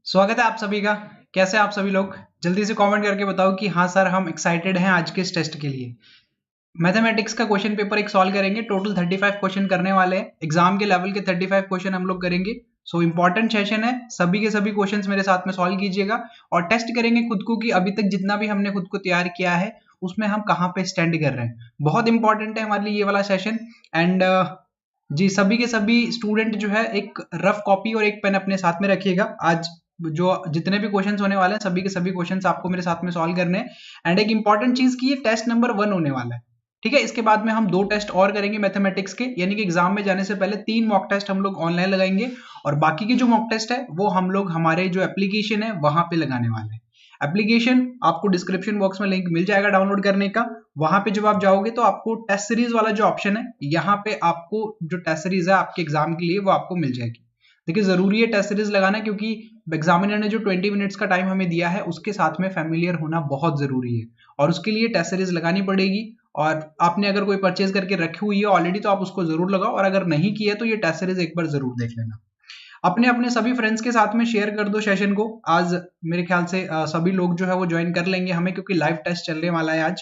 स्वागत है आप सभी का। कैसे आप सभी लोग? जल्दी से कमेंट करके बताओ कि हाँ सर, हम एक्साइटेड हैं आज के इस टेस्ट के लिए। मैथमेटिक्स का क्वेश्चन पेपर एक सॉल्व करेंगे। टोटल 35 क्वेश्चन करने वाले हैं। एग्जाम के लेवल के 35 क्वेश्चन हम लोग करेंगे। सो इंपॉर्टेंट सेशन है। सभी के सभी क्वेश्चंस मेरे साथ में सॉल्व कीजिएगा और टेस्ट करेंगे खुद को कि अभी तक जितना भी हमने खुद को तैयार किया है उसमें हम कहाँ पे स्टैंड कर रहे हैं। बहुत इंपॉर्टेंट है हमारे लिए ये वाला सेशन। एंड जी, सभी के सभी स्टूडेंट जो है एक रफ कॉपी और एक पेन अपने साथ में रखिएगा। आज जो जितने भी क्वेश्चंस होने वाले हैं सभी के सभी क्वेश्चंस आपको मेरे साथ में सॉल्व करने हैं। एंड एक इंपॉर्टेंट चीज की, ये टेस्ट नंबर 1 होने वाला है। ठीक है, इसके बाद में हम 2 टेस्ट और करेंगे मैथमेटिक्स के, यानी कि एग्जाम में जाने से पहले 3 मॉक टेस्ट हम लोग ऑनलाइन लगाएंगे और बाकी के जो मॉक टेस्ट है वो हम लोग हमारे जो एप्लीकेशन है वहां पे लगाने वाले हैं। एप्लीकेशन आपको डिस्क्रिप्शन बॉक्स में लिंक मिल जाएगा डाउनलोड करने का। वहां पे जब आप जाओगे तो आपको टेस्ट सीरीज वाला जो ऑप्शन है, यहाँ पे आपको जो टेस्ट सीरीज है आपके एग्जाम के लिए वो आपको मिल जाएगी। देखिए, जरूरी है टेस्ट सीरीज लगाना, क्योंकि एग्जामिनर ने जो 20 मिनट्स का टाइम हमें दिया है उसके साथ में फैमिलियर होना बहुत जरूरी है और उसके लिए टेस्ट सीरीज लगानी पड़ेगी। और आपने अगर कोई परचेज करके रखी हुई है ऑलरेडी तो आप उसको जरूर लगाओ, और अगर नहीं किया तो ये टेस्ट सीरीज एक बार जरूर देख लेना। अपने अपने सभी फ्रेंड्स के साथ में शेयर कर दो सेशन को। आज मेरे ख्याल से सभी लोग जो है वो ज्वाइन कर लेंगे हमें, क्योंकि लाइव टेस्ट चलने वाला है आज।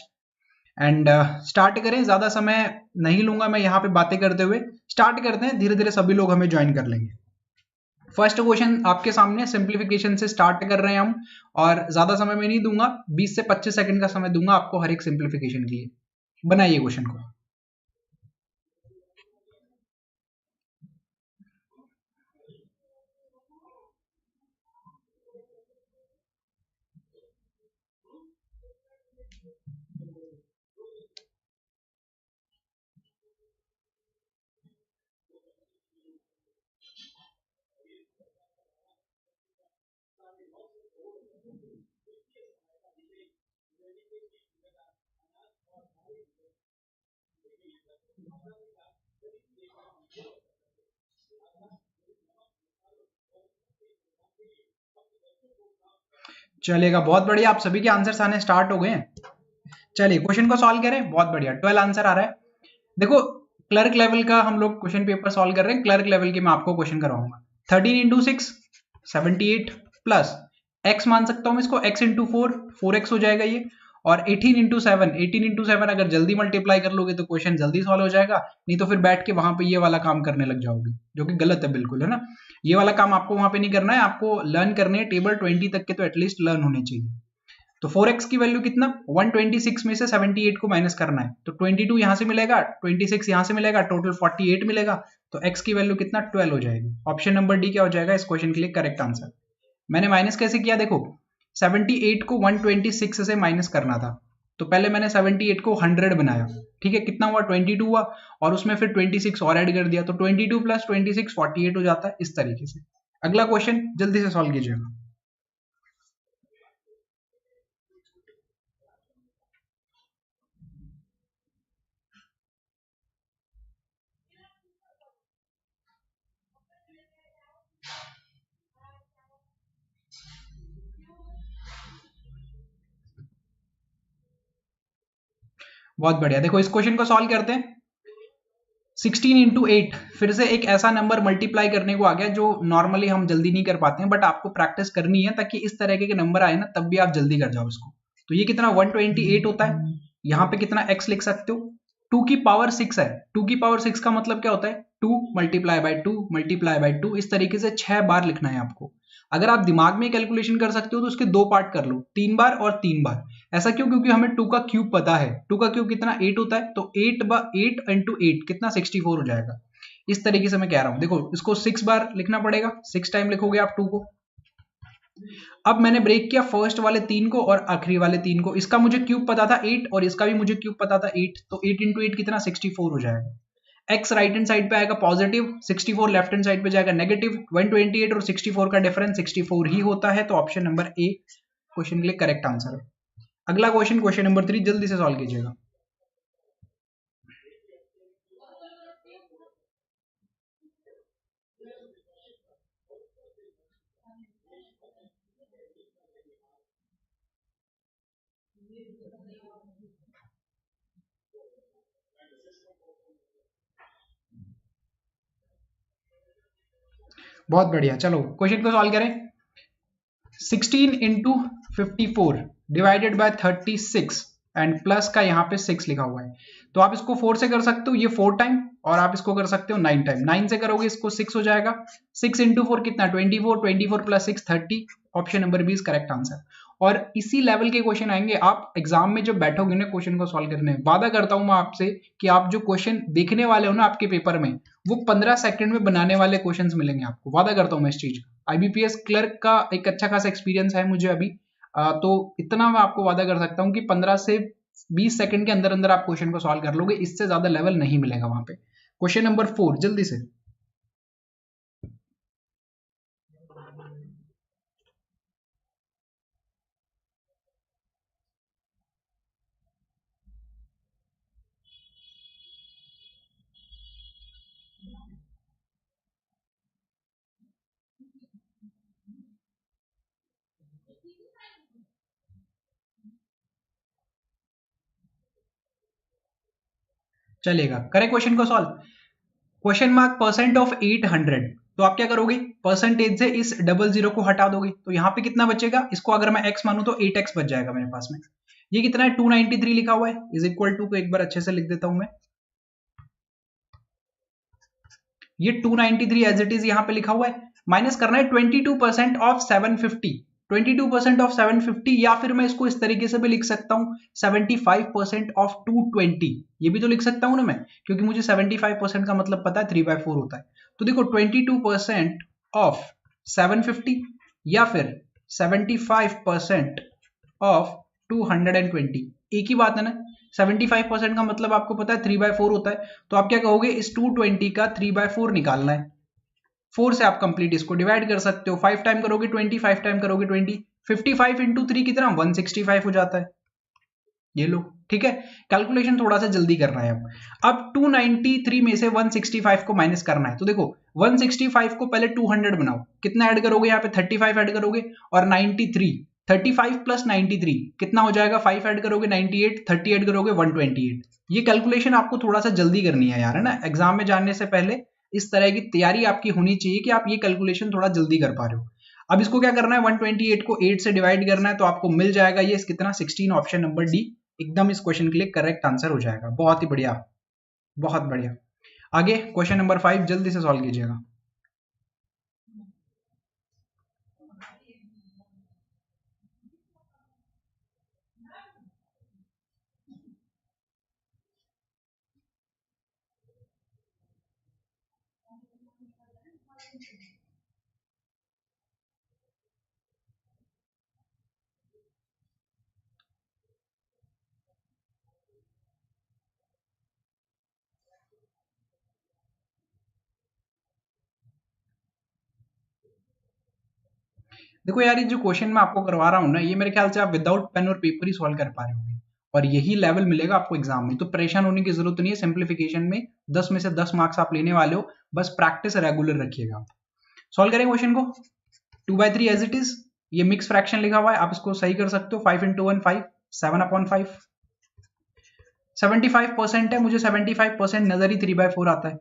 एंड स्टार्ट करें, ज्यादा समय नहीं लूंगा मैं यहाँ पे बातें करते हुए। स्टार्ट करते हैं, धीरे धीरे सभी लोग हमें ज्वाइन कर लेंगे। फर्स्ट क्वेश्चन आपके सामने, सिंप्लीफिकेशन से स्टार्ट कर रहे हैं हम, और ज्यादा समय में नहीं दूंगा, 20 से 25 सेकंड का समय दूंगा आपको हर एक सिंप्लीफिकेशन के लिए। बनाइए क्वेश्चन को। चलेगा, बहुत बढ़िया, आप सभी के आंसर्स आने स्टार्ट हो गए हैं। चलिए क्वेश्चन को सॉल्व करें। बहुत बढ़िया, 12 आंसर आ रहा है। देखो, क्लर्क लेवल का हम लोग क्वेश्चन पेपर सॉल्व कर रहे हैं। क्लर्क लेवल के मैं आपको क्वेश्चन करवाऊंगा। 13 × 6 78 प्लस एक्स मान सकता हूं मैं इसको, एक्स इंटू 4 एक्स हो जाएगा ये। और 18 × 7 अगर जल्दी मल्टीप्लाई कर लोगे तो क्वेश्चन जल्दी सॉल्व हो जाएगा, नहीं तो फिर बैठ के वहां पे ये वाला काम करने लग जाओगे, जो कि गलत है बिल्कुल, है ना। ये वाला काम आपको वहां पे नहीं करना है, आपको लर्न करने हैं। टेबल 20 तक के तो एटलीस्ट लर्न होने चाहिए। तो 4x की वैल्यू कितना, 126 में से 78 को माइनस करना है, तो 22 यहां से मिलेगा, 26 यहां से मिलेगा, टोटल 48 मिलेगा। तो x की वैल्यू कितना, 12 हो जाएगी। ऑप्शन नंबर डी क्या हो जाएगा इस क्वेश्चन के लिए करेक्ट आंसर। मैंने माइनस कैसे किया, देखो 78 को 126 से माइनस करना था, तो पहले मैंने 78 को 100 बनाया। ठीक है, कितना हुआ, 22 हुआ, और उसमें फिर 26 और ऐड कर दिया, तो 22 + 26 48 हो जाता है इस तरीके से। अगला क्वेश्चन जल्दी से सॉल्व कीजिएगा। बहुत बढ़िया, देखो इस क्वेश्चन को सॉल्व करते हैं। 16 × 8, फिर से एक ऐसा नंबर मल्टीप्लाई करने को आ गया जो नॉर्मली हम जल्दी नहीं कर पाते हैं, बट आपको प्रैक्टिस करनी है ताकि इस तरह के नंबर आए ना तब भी आप जल्दी कर जाओ इसको। तो ये कितना, 128 होता है। यहाँ पे कितना x लिख सकते हो, 2 की पावर 6 है। 2 की पावर 6 का मतलब क्या होता है, 2 × 2 इस तरीके से 6 बार लिखना है आपको। अगर आप दिमाग में कैलकुलेशन कर सकते हो तो उसके 2 पार्ट कर लो, 3 बार और 3 बार। ऐसा क्यों, क्योंकि हमें 2 का क्यूब पता है। 2 का क्यूब कितना, 8 होता है, तो 8 × 8 कितना, 64 हो जाएगा। इस तरीके से मैं कह रहा हूं, देखो इसको 6 बार लिखना पड़ेगा, 6 टाइम लिखोगे आप 2 को। अब मैंने ब्रेक किया फर्स्ट वाले 3 को और आखिरी वाले 3 को। इसका मुझे क्यूब पता था 8 और इसका भी मुझे क्यूब पता था 8, तो 8 × 8 कितना, 64 हो जाएगा। x राइट हैंड साइड पे आएगा पॉजिटिव, 64 लेफ्ट हैंड साइड पे जाएगा नेगेटिव। 128 और 64 का डिफरेंस 64 ही होता है, तो ऑप्शन नंबर ए क्वेश्चन के लिए करेक्ट आंसर है। अगला क्वेश्चन, क्वेश्चन नंबर 3, जल्दी से सॉल्व कीजिएगा। बहुत बढ़िया, चलो क्वेश्चन को सॉल्व करें। 16 into 54 divided by 36 and plus का यहाँ पे 6 लिखा हुआ है, तो आप इसको 4 से कर सकते हो, ये 4 टाइम, और आप इसको कर सकते हो 9 टाइम। 9 से करोगे इसको 6 हो जाएगा, 6 इंटू 4 कितना 24, 24 plus 6 30। Option number B is correct answer. और इसी लेवल के क्वेश्चन आएंगे, आप एग्जाम में जब बैठोगे ना क्वेश्चन को सॉल्व करने, वादा करता हूं मैं आपसे कि आप जो क्वेश्चन देखने वाले हो ना आपके पेपर में, वो 15 सेकंड में बनाने वाले क्वेश्चंस मिलेंगे आपको, वादा करता हूं मैं इस चीज का। आईबीपीएस क्लर्क का एक अच्छा खासा एक्सपीरियंस है मुझे अभी, तो इतना मैं आपको वादा कर सकता हूं कि 15 से 20 सेकंड के अंदर अंदर आप क्वेश्चन को सॉल्व कर लोगे, इससे ज्यादा लेवल नहीं मिलेगा वहां पे। क्वेश्चन नंबर 4 जल्दी से। चलेगा, करें क्वेश्चन को solve. Question mark percent of 800, तो आप क्या करोगे, परसेंटेज से इस डबल जीरो को हटा दोगे, तो यहां पे कितना बचेगा, इसको अगर मैं x मानूं तो 8x बच जाएगा मेरे पास में। ये कितना है 293 लिखा हुआ है, इज इक्वल टू को एक बार अच्छे से लिख देता हूं मैं, ये 293 एज इट इज यहां पे लिखा हुआ है, माइनस करना है 22% ऑफ 750, 22% ऑफ 750, या फिर मैं इसको इस तरीके से भी लिख सकता हूं 75% ऑफ 220, ये भी तो लिख सकता हूं ना मैं, क्योंकि मुझे 75% का मतलब पता है 3/4 होता है। तो देखो 22% ऑफ 750 या फिर 75% ऑफ 220, एक ही बात है ना। 75% का मतलब आपको पता है 3/4 होता है, तो आप क्या कहोगे, इस 220 का 3/4 निकालना है, 4 से आप कंप्लीट इसको डिवाइड कर सकते हो, 5 टाइम करोगे 20, 5 टाइम करोगे 20, 55 इंटू 3 कितना 165 हो जाता है, ये लो, ठीक है। कैलकुलेशन थोड़ा सा जल्दी करना है अब 293 में से 165 को माइनस करना है, तो देखो 165 को पहले 200 बनाओ, कितना ऐड करोगे यहाँ पे 35 ऐड करोगे, और 93, 35 प्लस 93 कितना हो जाएगा, 5 ऐड करोगे 98, 30 ऐड करोगे 128। ये कैलकुलेशन आपको थोड़ा सा जल्दी करनी है यार, है ना, एग्जाम में जाने से पहले इस तरह की तैयारी आपकी होनी चाहिए कि आप ये कैलकुलेशन थोड़ा जल्दी कर पा रहे हो। अब इसको क्या करना है, 128 को 8 से डिवाइड करना है, तो आपको मिल जाएगा ये कितना 16, ऑप्शन नंबर डी एकदम इस क्वेश्चन के लिए करेक्ट आंसर हो जाएगा। बहुत ही बढ़िया, बहुत बढ़िया। आगे क्वेश्चन नंबर 5 जल्दी से सॉल्व कीजिएगा। देखो यार, ये जो क्वेश्चन मैं आपको करवा रहा हूँ ना, ये मेरे ख्याल से आप विदाउट पेन और पेपर ही सॉल्व कर पा रहे होंगे, और यही लेवल मिलेगा आपको एग्जाम में, तो परेशान होने की जरूरत नहीं है। सिंप्लीफिकेशन में 10 में से 10 मार्क्स आप लेने वाले हो, बस प्रैक्टिस रेगुलर रखिएगा। सॉल्व करें क्वेश्चन को, 2/3 एज इट इज, ये मिक्स फ्रैक्शन लिखा हुआ है, आप इसको सही कर सकते हो, 5 इंटू 1 5, 7/5, 75% है, मुझे 75% नजर ही 3/4 आता है,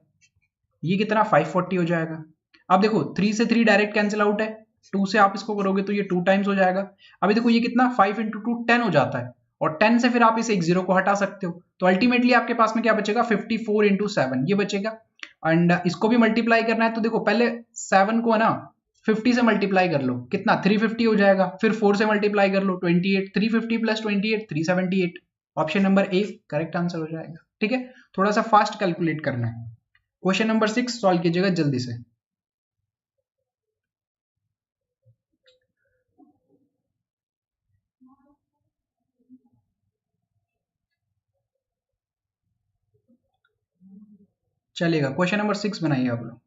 ये कितना 540 हो जाएगा। अब देखो 3 से 3 डायरेक्ट कैंसिल आउट है, 2 से आप इसको करोगे तो ये 2 टाइम्स हो जाएगा। अभी देखो ये कितना 5 इंटू 2 10 हो जाता है, और 10 से फिर आप इसे एक जीरो को हटा सकते हो, तो अल्टीमेटली आपके पास में क्या बचेगा 54 इंटू 7 ये बचेगा। एंड इसको भी मल्टीप्लाई करना है, तो देखो पहले 7 को है ना 50 से मल्टीप्लाई कर लो, कितना 350 हो जाएगा, फिर 4 से मल्टीप्लाई कर लो 28, 350 plus 28 378, option number A correct answer हो जाएगा। ठीक है, थोड़ा सा फास्ट कैलकुलेट करना है। क्वेश्चन नंबर 6 सॉल्व कीजिएगा जल्दी से। चलेगा, क्वेश्चन नंबर 6 बनाइए आप लोग।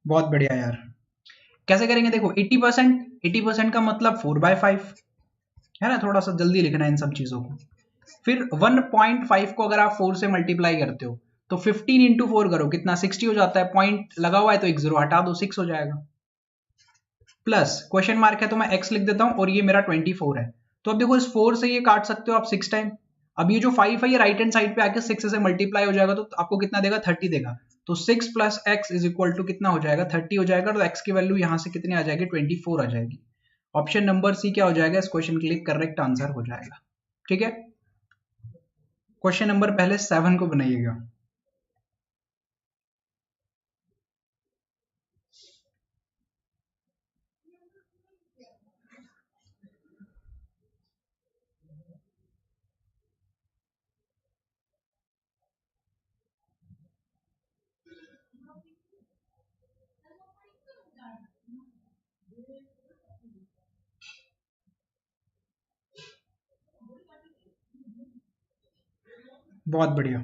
बहुत बढ़िया यार, कैसे करेंगे, देखो 80% का मतलब 4/5 है ना, थोड़ा सा जल्दी लिखना है इन सब चीजों को। फिर 1.5 को अगर आप 4 से मल्टीप्लाई करते हो तो 15 इंटू 4 करो, कितना 60 हो जाता है, पॉइंट लगा हुआ है तो एक जीरो हटा दो 6 हो जाएगा, प्लस क्वेश्चन मार्क है तो मैं x लिख देता हूं, और ये मेरा 24 है, तो अब देखो इस 4 से ये काट सकते हो आप 6 टाइम। अब ये जो 5 है ये राइट हैंड साइड पे आके 6 से मल्टीप्लाई हो जाएगा, तो आपको कितना देगा 30 देगा। तो 6 plus x is equal to कितना हो जाएगा 30 हो जाएगा। तो एक्स की वैल्यू यहाँ से कितनी आ जाएगी 24 आ जाएगी। ऑप्शन नंबर सी क्या हो जाएगा इस क्वेश्चन के लिए करेक्ट आंसर हो जाएगा। ठीक है, क्वेश्चन नंबर पहले 7 को बनाइएगा। बहुत बढ़िया,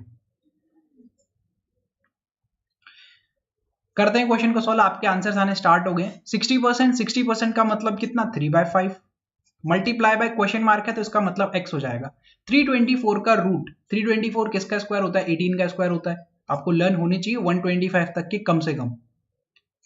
करते हैं क्वेश्चन को सॉल्व। आपके आंसर्स आने स्टार्ट हो गए। 60% का मतलब कितना 3/5 मल्टीप्लाई बाय क्वेश्चन मार्क है तो इसका मतलब x हो जाएगा। 324 का रूट, 324 किसका स्क्वायर होता है 18 का स्क्वायर होता है। आपको लर्न होनी चाहिए 125 तक की कम से कम।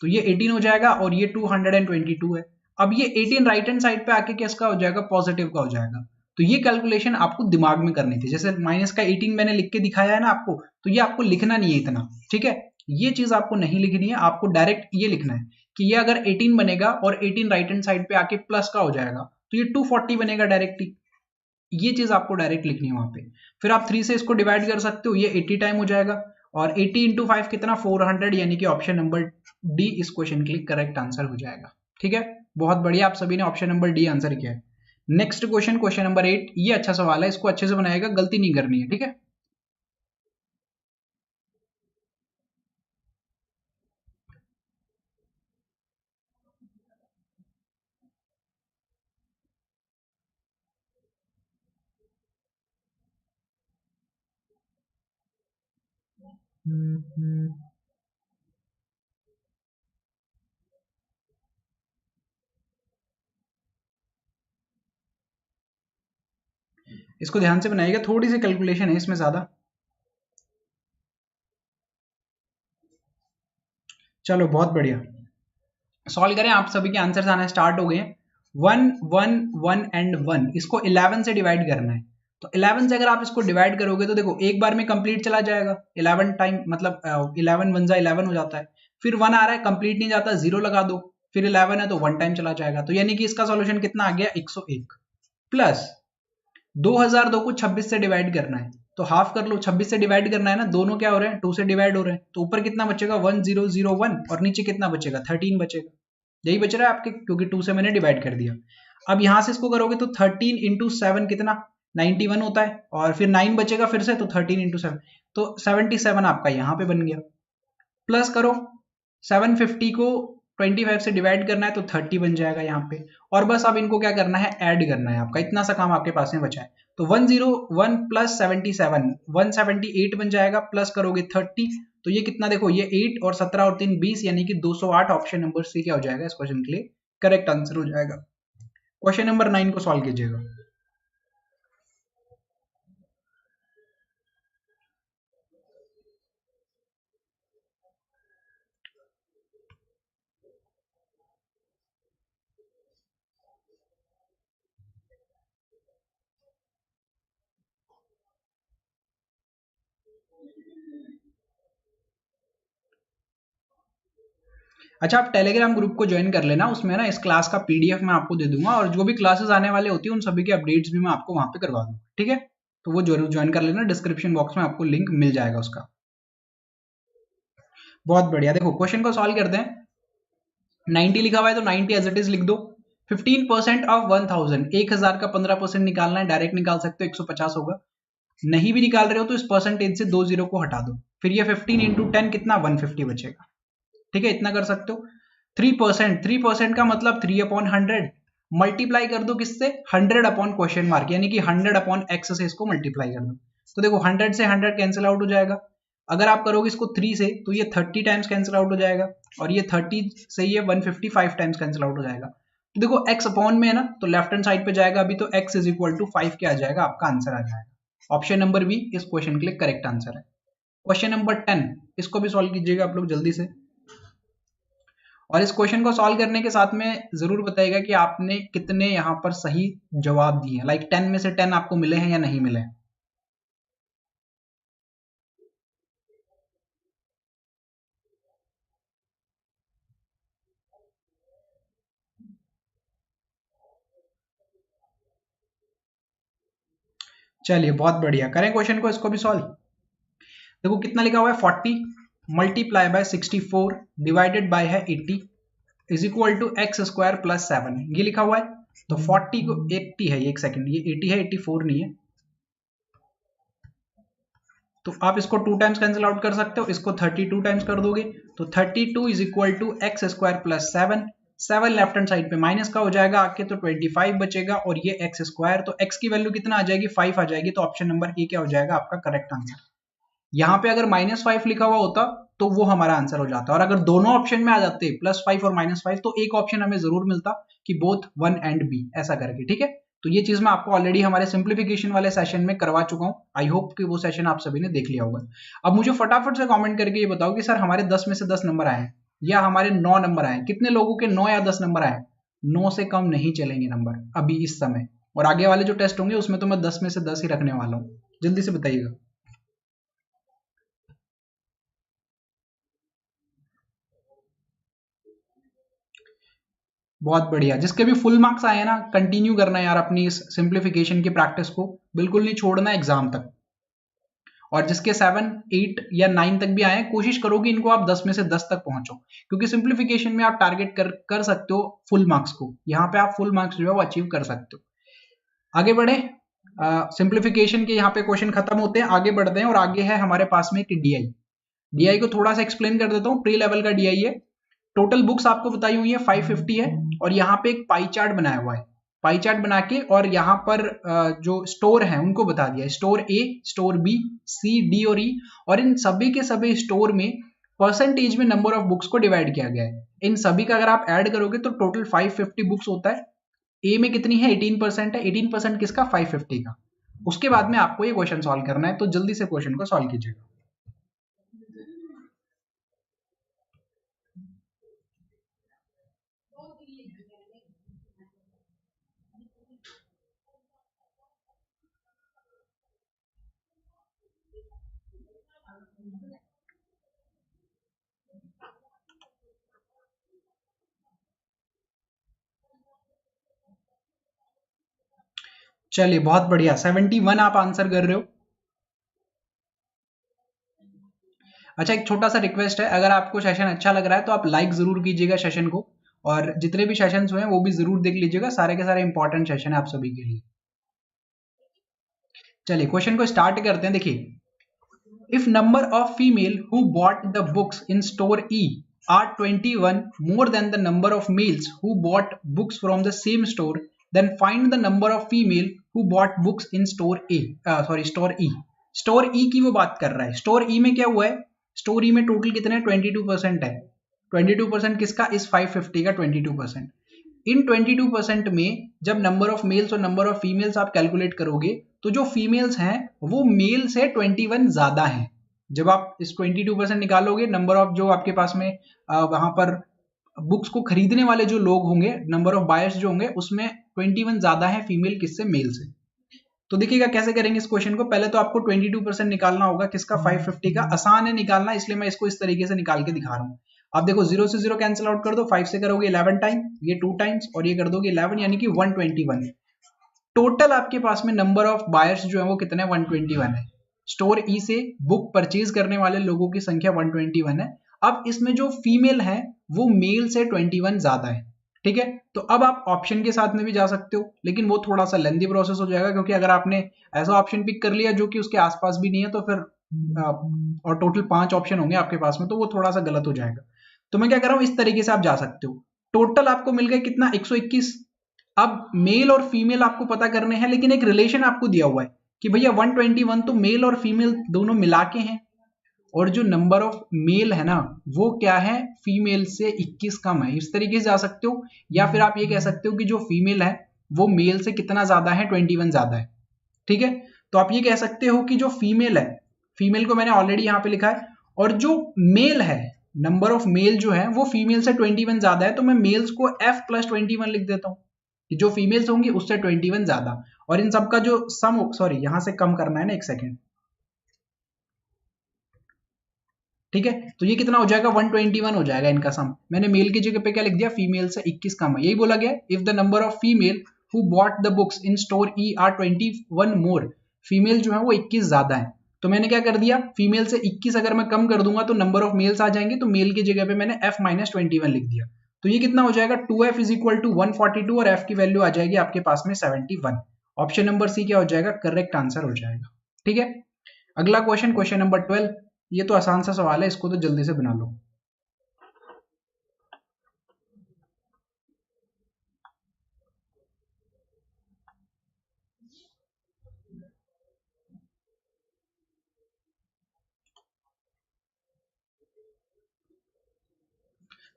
तो ये 18 हो जाएगा और ये 222 है। अब ये 18 राइट हैंड साइड पे आके किसका हो जाएगा पॉजिटिव का हो जाएगा। तो ये कैलकुलेशन आपको दिमाग में करनी थी। जैसे माइनस का 18 मैंने लिख के दिखाया है ना आपको, तो ये आपको लिखना नहीं है इतना। ठीक है, ये चीज आपको नहीं लिखनी है, आपको डायरेक्ट ये लिखना है कि ये अगर 18 बनेगा और 18 राइट हैंड साइड पे आके प्लस का हो जाएगा तो ये 240 बनेगा डायरेक्टली। ये चीज आपको डायरेक्ट लिखनी है वहां पे। फिर आप 3 से इसको डिवाइड कर सकते हो, ये 80 टाइम हो जाएगा और 80 इंटू 5 कितना 400, यानी कि ऑप्शन नंबर डी इस क्वेश्चन के लिए करेक्ट आंसर हो जाएगा। ठीक है, बहुत बढ़िया, आप सभी ने ऑप्शन नंबर डी आंसर किया है। Next question, question number 8। ये अच्छा सवाल है, इसको अच्छे से बनाएगा, गलती नहीं करनी है। ठीक है, इसको ध्यान से बनाइएगा, थोड़ी सी कैलकुलेशन है इसमें ज्यादा। चलो बहुत बढ़िया, सॉल्व करें। आप सभी के आंसर्स आना स्टार्ट हो गए हैं। 1 1 1 एंड 1 इसको 11 से डिवाइड करना है। तो 11 से अगर आप इसको डिवाइड करोगे तो देखो एक बार में कंप्लीट चला जाएगा 11 टाइम, मतलब 11 1 जा 11 हो जाता है। फिर 1 आ रहा है कंप्लीट नहीं जाता, 0 लगा दो। फिर 11 है तो 1 टाइम चला जाएगा। तो यानी कि इसका सॉल्यूशन कितना आ गया 101 प्लस 2002 को 26 से डिवाइड करना है। तो हाफ कर लो, 26 से डिवाइड करना है ना, दोनों क्या हो रहे हैं 2 से डिवाइड हो रहे हैं। तो ऊपर कितना बचेगा 1001 और नीचे कितना बचेगा 13 बचेगा। यही बच रहा है आपके, क्योंकि 2 से मैंने डिवाइड कर दिया। अब यहां से इसको करोगे तो 13 इंटू 7 कितना 91 होता है, और फिर 9 बचेगा फिर से, तो 13 इंटू 7 तो 77 आपका यहाँ पे बन गया। प्लस करो 750 को 25 से डिवाइड करना है तो 30 बन जाएगा यहाँ पे। और बस अब इनको क्या करना है ऐड करना है, आपका इतना सा काम आपके पास में बचा है। तो 101 प्लस 77 178 बन जाएगा, प्लस करोगे 30 तो ये कितना देखो ये 8 और 17 और 3 20, यानी कि 208। ऑप्शन नंबर सी क्या हो जाएगा इस क्वेश्चन के लिए करेक्ट आंसर हो जाएगा। क्वेश्चन नंबर 9 को सॉल्व कीजिएगा। अच्छा, आप टेलीग्राम ग्रुप को ज्वाइन कर लेना, उसमें ना इस क्लास का पीडीएफ मैं आपको दे दूंगा, और जो भी क्लासेस आने वाले होती है उन सभी के अपडेट्स भी मैं आपको वहां पे करवा दूंगा। ठीक है, तो वो जरूर ज्वाइन कर लेना, डिस्क्रिप्शन बॉक्स में आपको लिंक मिल जाएगा उसका। बहुत बढ़िया, देखो क्वेश्चन को सॉल्व करते हैं। 90 लिखा हुआ है तो 90 एज इट इज लिख दो। 15% ऑफ 1000, 1000 का 15% निकालना है, डायरेक्ट निकाल सकते हो 150 होगा। नहीं भी निकाल रहे हो तो इस परसेंटेज से 2 जीरो को हटा दो। फिर ये 15 इंटू 10 कितना 150 बचेगा। ठीक है, इतना कर सकते हो। 3% का मतलब 3/100 मल्टीप्लाई कर दो किससे 100 अपॉन क्वेश्चन मार्क, यानी कि 100 अपॉन एक्स से इसको मल्टीप्लाई कर दो। तो देखो 100 से 100 कैंसिल आउट हो जाएगा। अगर आप करोगे इसको 3 से तो ये 30 टाइम्स कैंसिल आउट हो जाएगा, और ये 30 से ये 155 टाइम्स कैंसिल आउट हो जाएगा। तो देखो x अपॉन में है ना, तो लेफ्ट हैंड साइड पे जाएगा अभी, तो x इज इक्वल टू 5 क्या आ जाएगा आपका आंसर आ जाएगा। ऑप्शन नंबर बी इस क्वेश्चन के लिए करेक्ट आंसर है। क्वेश्चन नंबर 10 इसको भी सॉल्व कीजिएगा आप लोग जल्दी से। और इस क्वेश्चन को सॉल्व करने के साथ में जरूर बताइएगा कि आपने कितने यहाँ पर सही जवाब दिए, लाइक 10 में से 10 आपको मिले हैं या नहीं मिले हैं। चलिए बहुत बढ़िया, करें क्वेश्चन को, इसको भी सॉल्व। देखो कितना लिखा हुआ है, 40 मल्टीप्लाई बाय 64 डिवाइडेड बाय है 80 is equal to x square plus 7, ये लिखा हुआ है। तो 40 को 80 है, ये एक सेकंड, ये 80 है, 84 नहीं है। तो आप इसको 2 टाइम्स कैंसिल आउट कर सकते हो, इसको 32 टाइम्स कर दोगे तो 32 is equal to x square plus 7, 7 left hand side पे माइनस का हो जाएगा आके, तो 25 बचेगा, और ये एक्स स्क्वायर, तो एक्स की वैल्यू कितना आ जाएगी, 5 आ जाएगी। तो ऑप्शन नंबर ए क्या हो जाएगा आपका करेक्ट आंसर। यहाँ पे अगर -5 लिखा हुआ होता तो वो हमारा आंसर हो जाता, और अगर दोनों ऑप्शन में आ जाते +5 और -5 तो एक ऑप्शन हमें जरूर मिलता कि बोथ 1 एंड बी, ऐसा करके, ठीक है। तो ये चीज मैं आपको ऑलरेडी हमारे सिंप्लीफिकेशन वाले सेशन में करवा चुका हूं, आई होप कि वो सेशन आप सभी ने देख लिया होगा। अब मुझे फटाफट से कमेंट करके ये बताओ कि सर हमारे 10 में से 10 नंबर आए या हमारे 9 नंबर आए, कितने लोगों के 9 या 10 नंबर आए। 9 से कम नहीं चलेंगे नंबर अभी इस समय, और आगे वाले जो टेस्ट होंगे उसमें तो मैं 10 में से 10 ही रखने वाला हूं। जल्दी से बताइएगा। बहुत बढ़िया, जिसके भी फुल मार्क्स आए ना, कंटिन्यू करना है यार अपनी इस सिंप्लीफिकेशन की प्रैक्टिस को, बिल्कुल नहीं छोड़ना एग्जाम तक। और जिसके 7, 8 या 9 तक भी आए, कोशिश करो कि इनको आप 10 में से 10 तक पहुंचो, क्योंकि सिंप्लीफिकेशन में आप टारगेट कर सकते हो फुल मार्क्स को, यहाँ पे आप फुल मार्क्स जो है वो अचीव कर सकते हो। आगे बढ़े, सिंप्लीफिकेशन के यहाँ पे क्वेश्चन खत्म होते हैं, आगे बढ़ते हैं, और आगे है हमारे पास में कि डीआई। डीआई को थोड़ा सा एक्सप्लेन कर देता हूँ, प्री लेवल का डीआई है। टोटल बुक्स आपको बताई हुई है 550 है, और यहाँ पे एक पाई चार्ट बनाया हुआ है, पाई चार्ट बना के, और यहाँ पर जो स्टोर है उनको बता दिया है, स्टोर ए, स्टोर बी, सी, डी और ई, और इन सभी के सभी स्टोर में परसेंटेज में नंबर ऑफ बुक्स को डिवाइड किया गया है। इन सभी का अगर आप ऐड करोगे तो टोटल 550 बुक्स होता है। ए में कितनी है, 18% है, 18% किसका, 550 का। उसके बाद में आपको ये क्वेश्चन सॉल्व करना है, तो जल्दी से क्वेश्चन को सॉल्व कीजिएगा। चलिए बहुत बढ़िया, 71 आप आंसर कर रहे हो। अच्छा, एक छोटा सा रिक्वेस्ट है, अगर आपको सेशन अच्छा लग रहा है तो आप लाइक जरूर कीजिएगा सेशन को, और जितने भी सेशन हुए हैं वो भी जरूर देख लीजिएगा, सारे के सारे इंपॉर्टेंट सेशन है आप सभी के लिए। चलिए क्वेश्चन को स्टार्ट करते हैं। देखिए, if number of female who bought the books in store E are 21 more than the number of males who bought books from the same store, then find the number of female who bought books in store A, store E। Store E की वो बात कर रहा है। Store ई में क्या हुआ है, स्टोर ई में टोटल कितने 22% है, 22% किसका, इस 550 का 22%। इन 22% में जब नंबर ऑफ मेल्स और नंबर ऑफ फीमेल्स आप कैलकुलेट करोगे तो जो फीमेल्स हैं वो मेल से 21 ज्यादा हैं। जब आप इस 22% निकालोगे, नंबर ऑफ जो आपके पास में वहां पर बुक्स को खरीदने वाले जो लोग होंगे, नंबर ऑफ बायर्स जो होंगे, उसमें 21 ज्यादा है फीमेल किससे, मेल से। तो देखिएगा कैसे करेंगे इस क्वेश्चन को। पहले तो आपको 22% निकालना होगा किसका, 550 का। आसान है निकालना, इसलिए मैं इसको इस तरीके से निकाल के दिखा रहा हूं। आप देखो 0 से 0 कैंसिल आउट कर दो, 5 से करोगे 11 टाइम, ये 2 टाइम्स, और ये कर दोगे 11, यानी कि 121। टोटल आपके पास में नंबर ऑफ बायर्स जो है वो कितने, 121 है। स्टोर ई से बुक परचेज करने वाले लोगों की संख्या 121 है। अब इसमें जो फीमेल है वो मेल से 21 ज्यादा है, ठीक है। तो अब आप ऑप्शन के साथ में भी जा सकते हो, लेकिन वो थोड़ा सा लेंदी प्रोसेस हो जाएगा, क्योंकि अगर आपने ऐसा ऑप्शन पिक कर लिया जो कि उसके आसपास भी नहीं है तो फिर और टोटल 5 ऑप्शन होंगे आपके पास में, तो वो थोड़ा सा गलत हो जाएगा। तो मैं क्या कर रहा हूं, इस तरीके से आप जा सकते हो। टोटल आपको मिल गया कितना, 121। अब मेल और फीमेल आपको पता करने हैं, लेकिन एक रिलेशन आपको दिया हुआ है कि भैया 121 तो मेल और फीमेल दोनों मिला के हैं, और जो नंबर ऑफ मेल है ना वो क्या है, फीमेल से 21 कम है। इस तरीके से जा सकते हो, या फिर आप ये कह सकते हो कि जो फीमेल है वो मेल से कितना ज्यादा है, 21 ज्यादा है, ठीक है। तो आप ये कह सकते हो कि जो फीमेल है, फीमेल को मैंने ऑलरेडी यहां पे लिखा है, और जो मेल है नंबर ऑफ मेल जो है वो फीमेल से 21 ज्यादा है, तो मैं मेल्स को f प्लस 21 लिख देता हूँ, जो फीमेल्स होंगी उससे 21 ज्यादा, और इन सबका जो सम, सॉरी यहां से कम करना है ना, एक सेकेंड, ठीक है। तो ये कितना हो जाएगा, 121 हो जाएगा इनका सम। मैंने मेल की जगह पे क्या लिख दिया, फीमेल से 21 कम है, यही बोला गया। If the number of female who bought the books in store E R 21 more, female जो है वो 21 ज्यादा है, तो मैंने क्या कर दिया, फीमेल से 21 अगर मैं कम कर दूंगा तो नंबर ऑफ मेल्स आ जाएंगे, तो मेल की जगह पे मैंने f माइनस 21 लिख दिया। तो ये कितना हो जाएगा, 2f इज इक्वल टू 142 और f की वैल्यू आ जाएगी आपके पास में 71। ऑप्शन नंबर सी क्या हो जाएगा, करेक्ट आंसर हो जाएगा। ठीक है, अगला क्वेश्चन, क्वेश्चन नंबर 12। ये तो आसान सा सवाल है, इसको तो जल्दी से बना लो।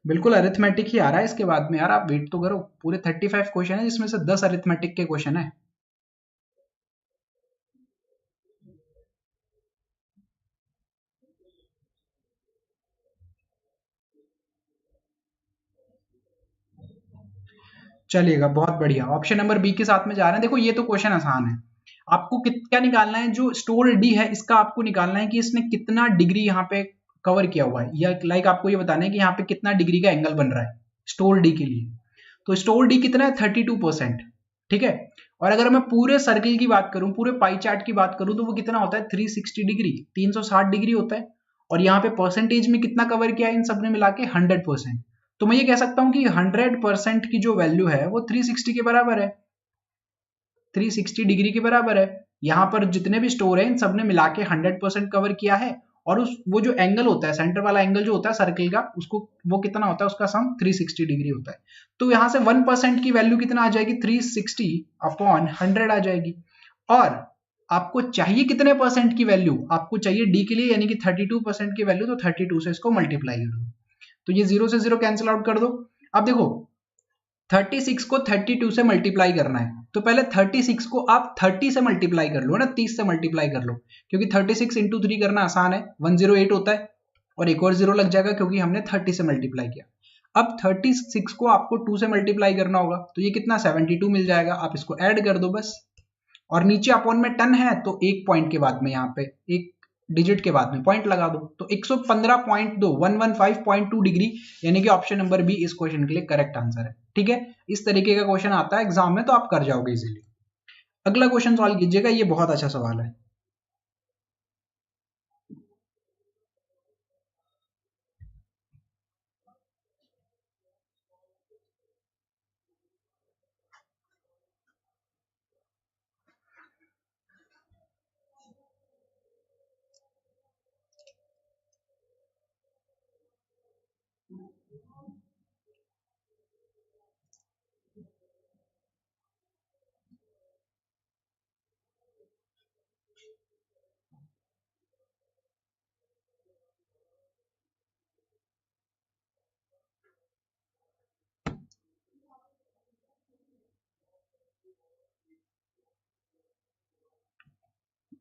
बिल्कुल अरिथमेटिक ही आ रहा है इसके बाद में यार, आप वेट तो करो। पूरे 35 क्वेश्चन है जिसमें से 10 अरिथमेटिक के क्वेश्चन है। चलिएगा, बहुत बढ़िया। ऑप्शन नंबर बी के साथ में जा रहे हैं। देखो ये तो क्वेश्चन आसान है, आपको क्या निकालना है, जो स्टोर डी है इसका आपको निकालना है कि इसने कितना डिग्री यहाँ पे कवर किया हुआ है, या लाइक आपको ये बताना है कि यहाँ पे कितना डिग्री का एंगल बन रहा है स्टोर डी के लिए। तो स्टोर डी कितना है, 32%। ठीक है, और अगर मैं पूरे सर्किल की बात करूं, पूरे पाई चार्ट की बात करूं, तो वो कितना होता है, 360 डिग्री, 360 डिग्री होता है। और यहाँ पे परसेंटेज में कितना कवर किया है इन सब ने मिला के, 100%। तो मैं ये कह सकता हूं कि 100% की जो वैल्यू है वो 360 के बराबर है, 360 डिग्री के बराबर है। यहाँ पर जितने भी स्टोर है इन सब ने मिला के 100% कवर किया है। और उस वो जो एंगल होता है, सेंटर वाला एंगल जो होता है सर्किल का, उसको वो कितना होता है, उसका सम 360 डिग्री होता है। तो यहाँ से 1% की वैल्यू कितना आ जाएगी, 360 अपॉन 100 आ जाएगी। और आपको चाहिए कितने परसेंट की वैल्यू, आपको चाहिए डी के लिए यानी कि 32% की वैल्यू, तो 32 से इसको मल्टीप्लाई कर दो, तो ये 0 से 0 कैंसिल आउट कर दो। अब देखो 36 को 32 से मल्टीप्लाई करना है, तो पहले 36 को आप 30 से मल्टीप्लाई कर लो ना, 30 से मल्टीप्लाई कर लो, क्योंकि 36 इंटू 3 करना आसान है, 108 होता है, और एक और जीरो लग जाएगा क्योंकि हमने 30 से मल्टीप्लाई किया। अब 36 को आपको 2 से मल्टीप्लाई करना होगा, तो ये कितना 72 मिल जाएगा, आप इसको ऐड कर दो बस। और नीचे अपॉन में टन है, तो एक पॉइंट के बाद में यहाँ पे एक डिजिट के बाद में पॉइंट लगा दो, तो 115.2 115.2 डिग्री, यानी कि ऑप्शन नंबर बी इस क्वेश्चन के लिए करेक्ट आंसर है। ठीक है, इस तरीके का क्वेश्चन आता है एग्जाम में, तो आप कर जाओगे इजीली। अगला क्वेश्चन सॉल्व कीजिएगा, ये बहुत अच्छा सवाल है।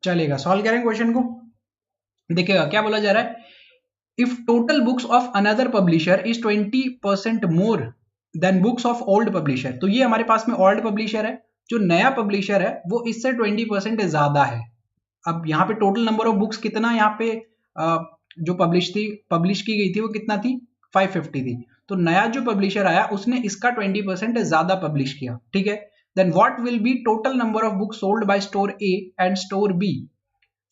चलेगा, सॉल्व करें क्वेश्चन को। देखिएगा क्या बोला जा रहा है, if total books of another publisher is 20% more than books of old publisher. तो ये हमारे पास में ओल्ड पब्लिशर है, जो नया पब्लिशर है वो इससे 20% ज्यादा है। अब यहाँ पे टोटल नंबर ऑफ बुक्स कितना, यहाँ पे जो पब्लिश की गई थी वो कितना थी, 550 थी। तो नया जो पब्लिशर आया उसने इसका 20% ज्यादा पब्लिश किया। ठीक है, then what will be total number of books sold by store A and store B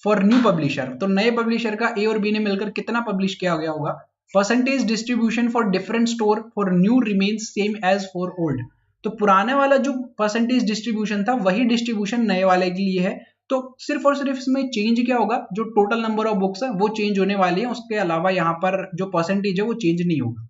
for new publisher. तो नए पब्लिशर का ए और बी ने मिलकर कितना पब्लिश किया गया होगा। Percentage distribution for different store for new remains same as for old. तो पुराने वाला जो परसेंटेज डिस्ट्रीब्यूशन था वही डिस्ट्रीब्यूशन नए वाले के लिए है। तो सिर्फ और सिर्फ इसमें चेंज क्या होगा, जो टोटल नंबर ऑफ बुक्स है वो चेंज होने वाली है, उसके अलावा यहाँ पर जो परसेंटेज है वो चेंज नहीं होगा।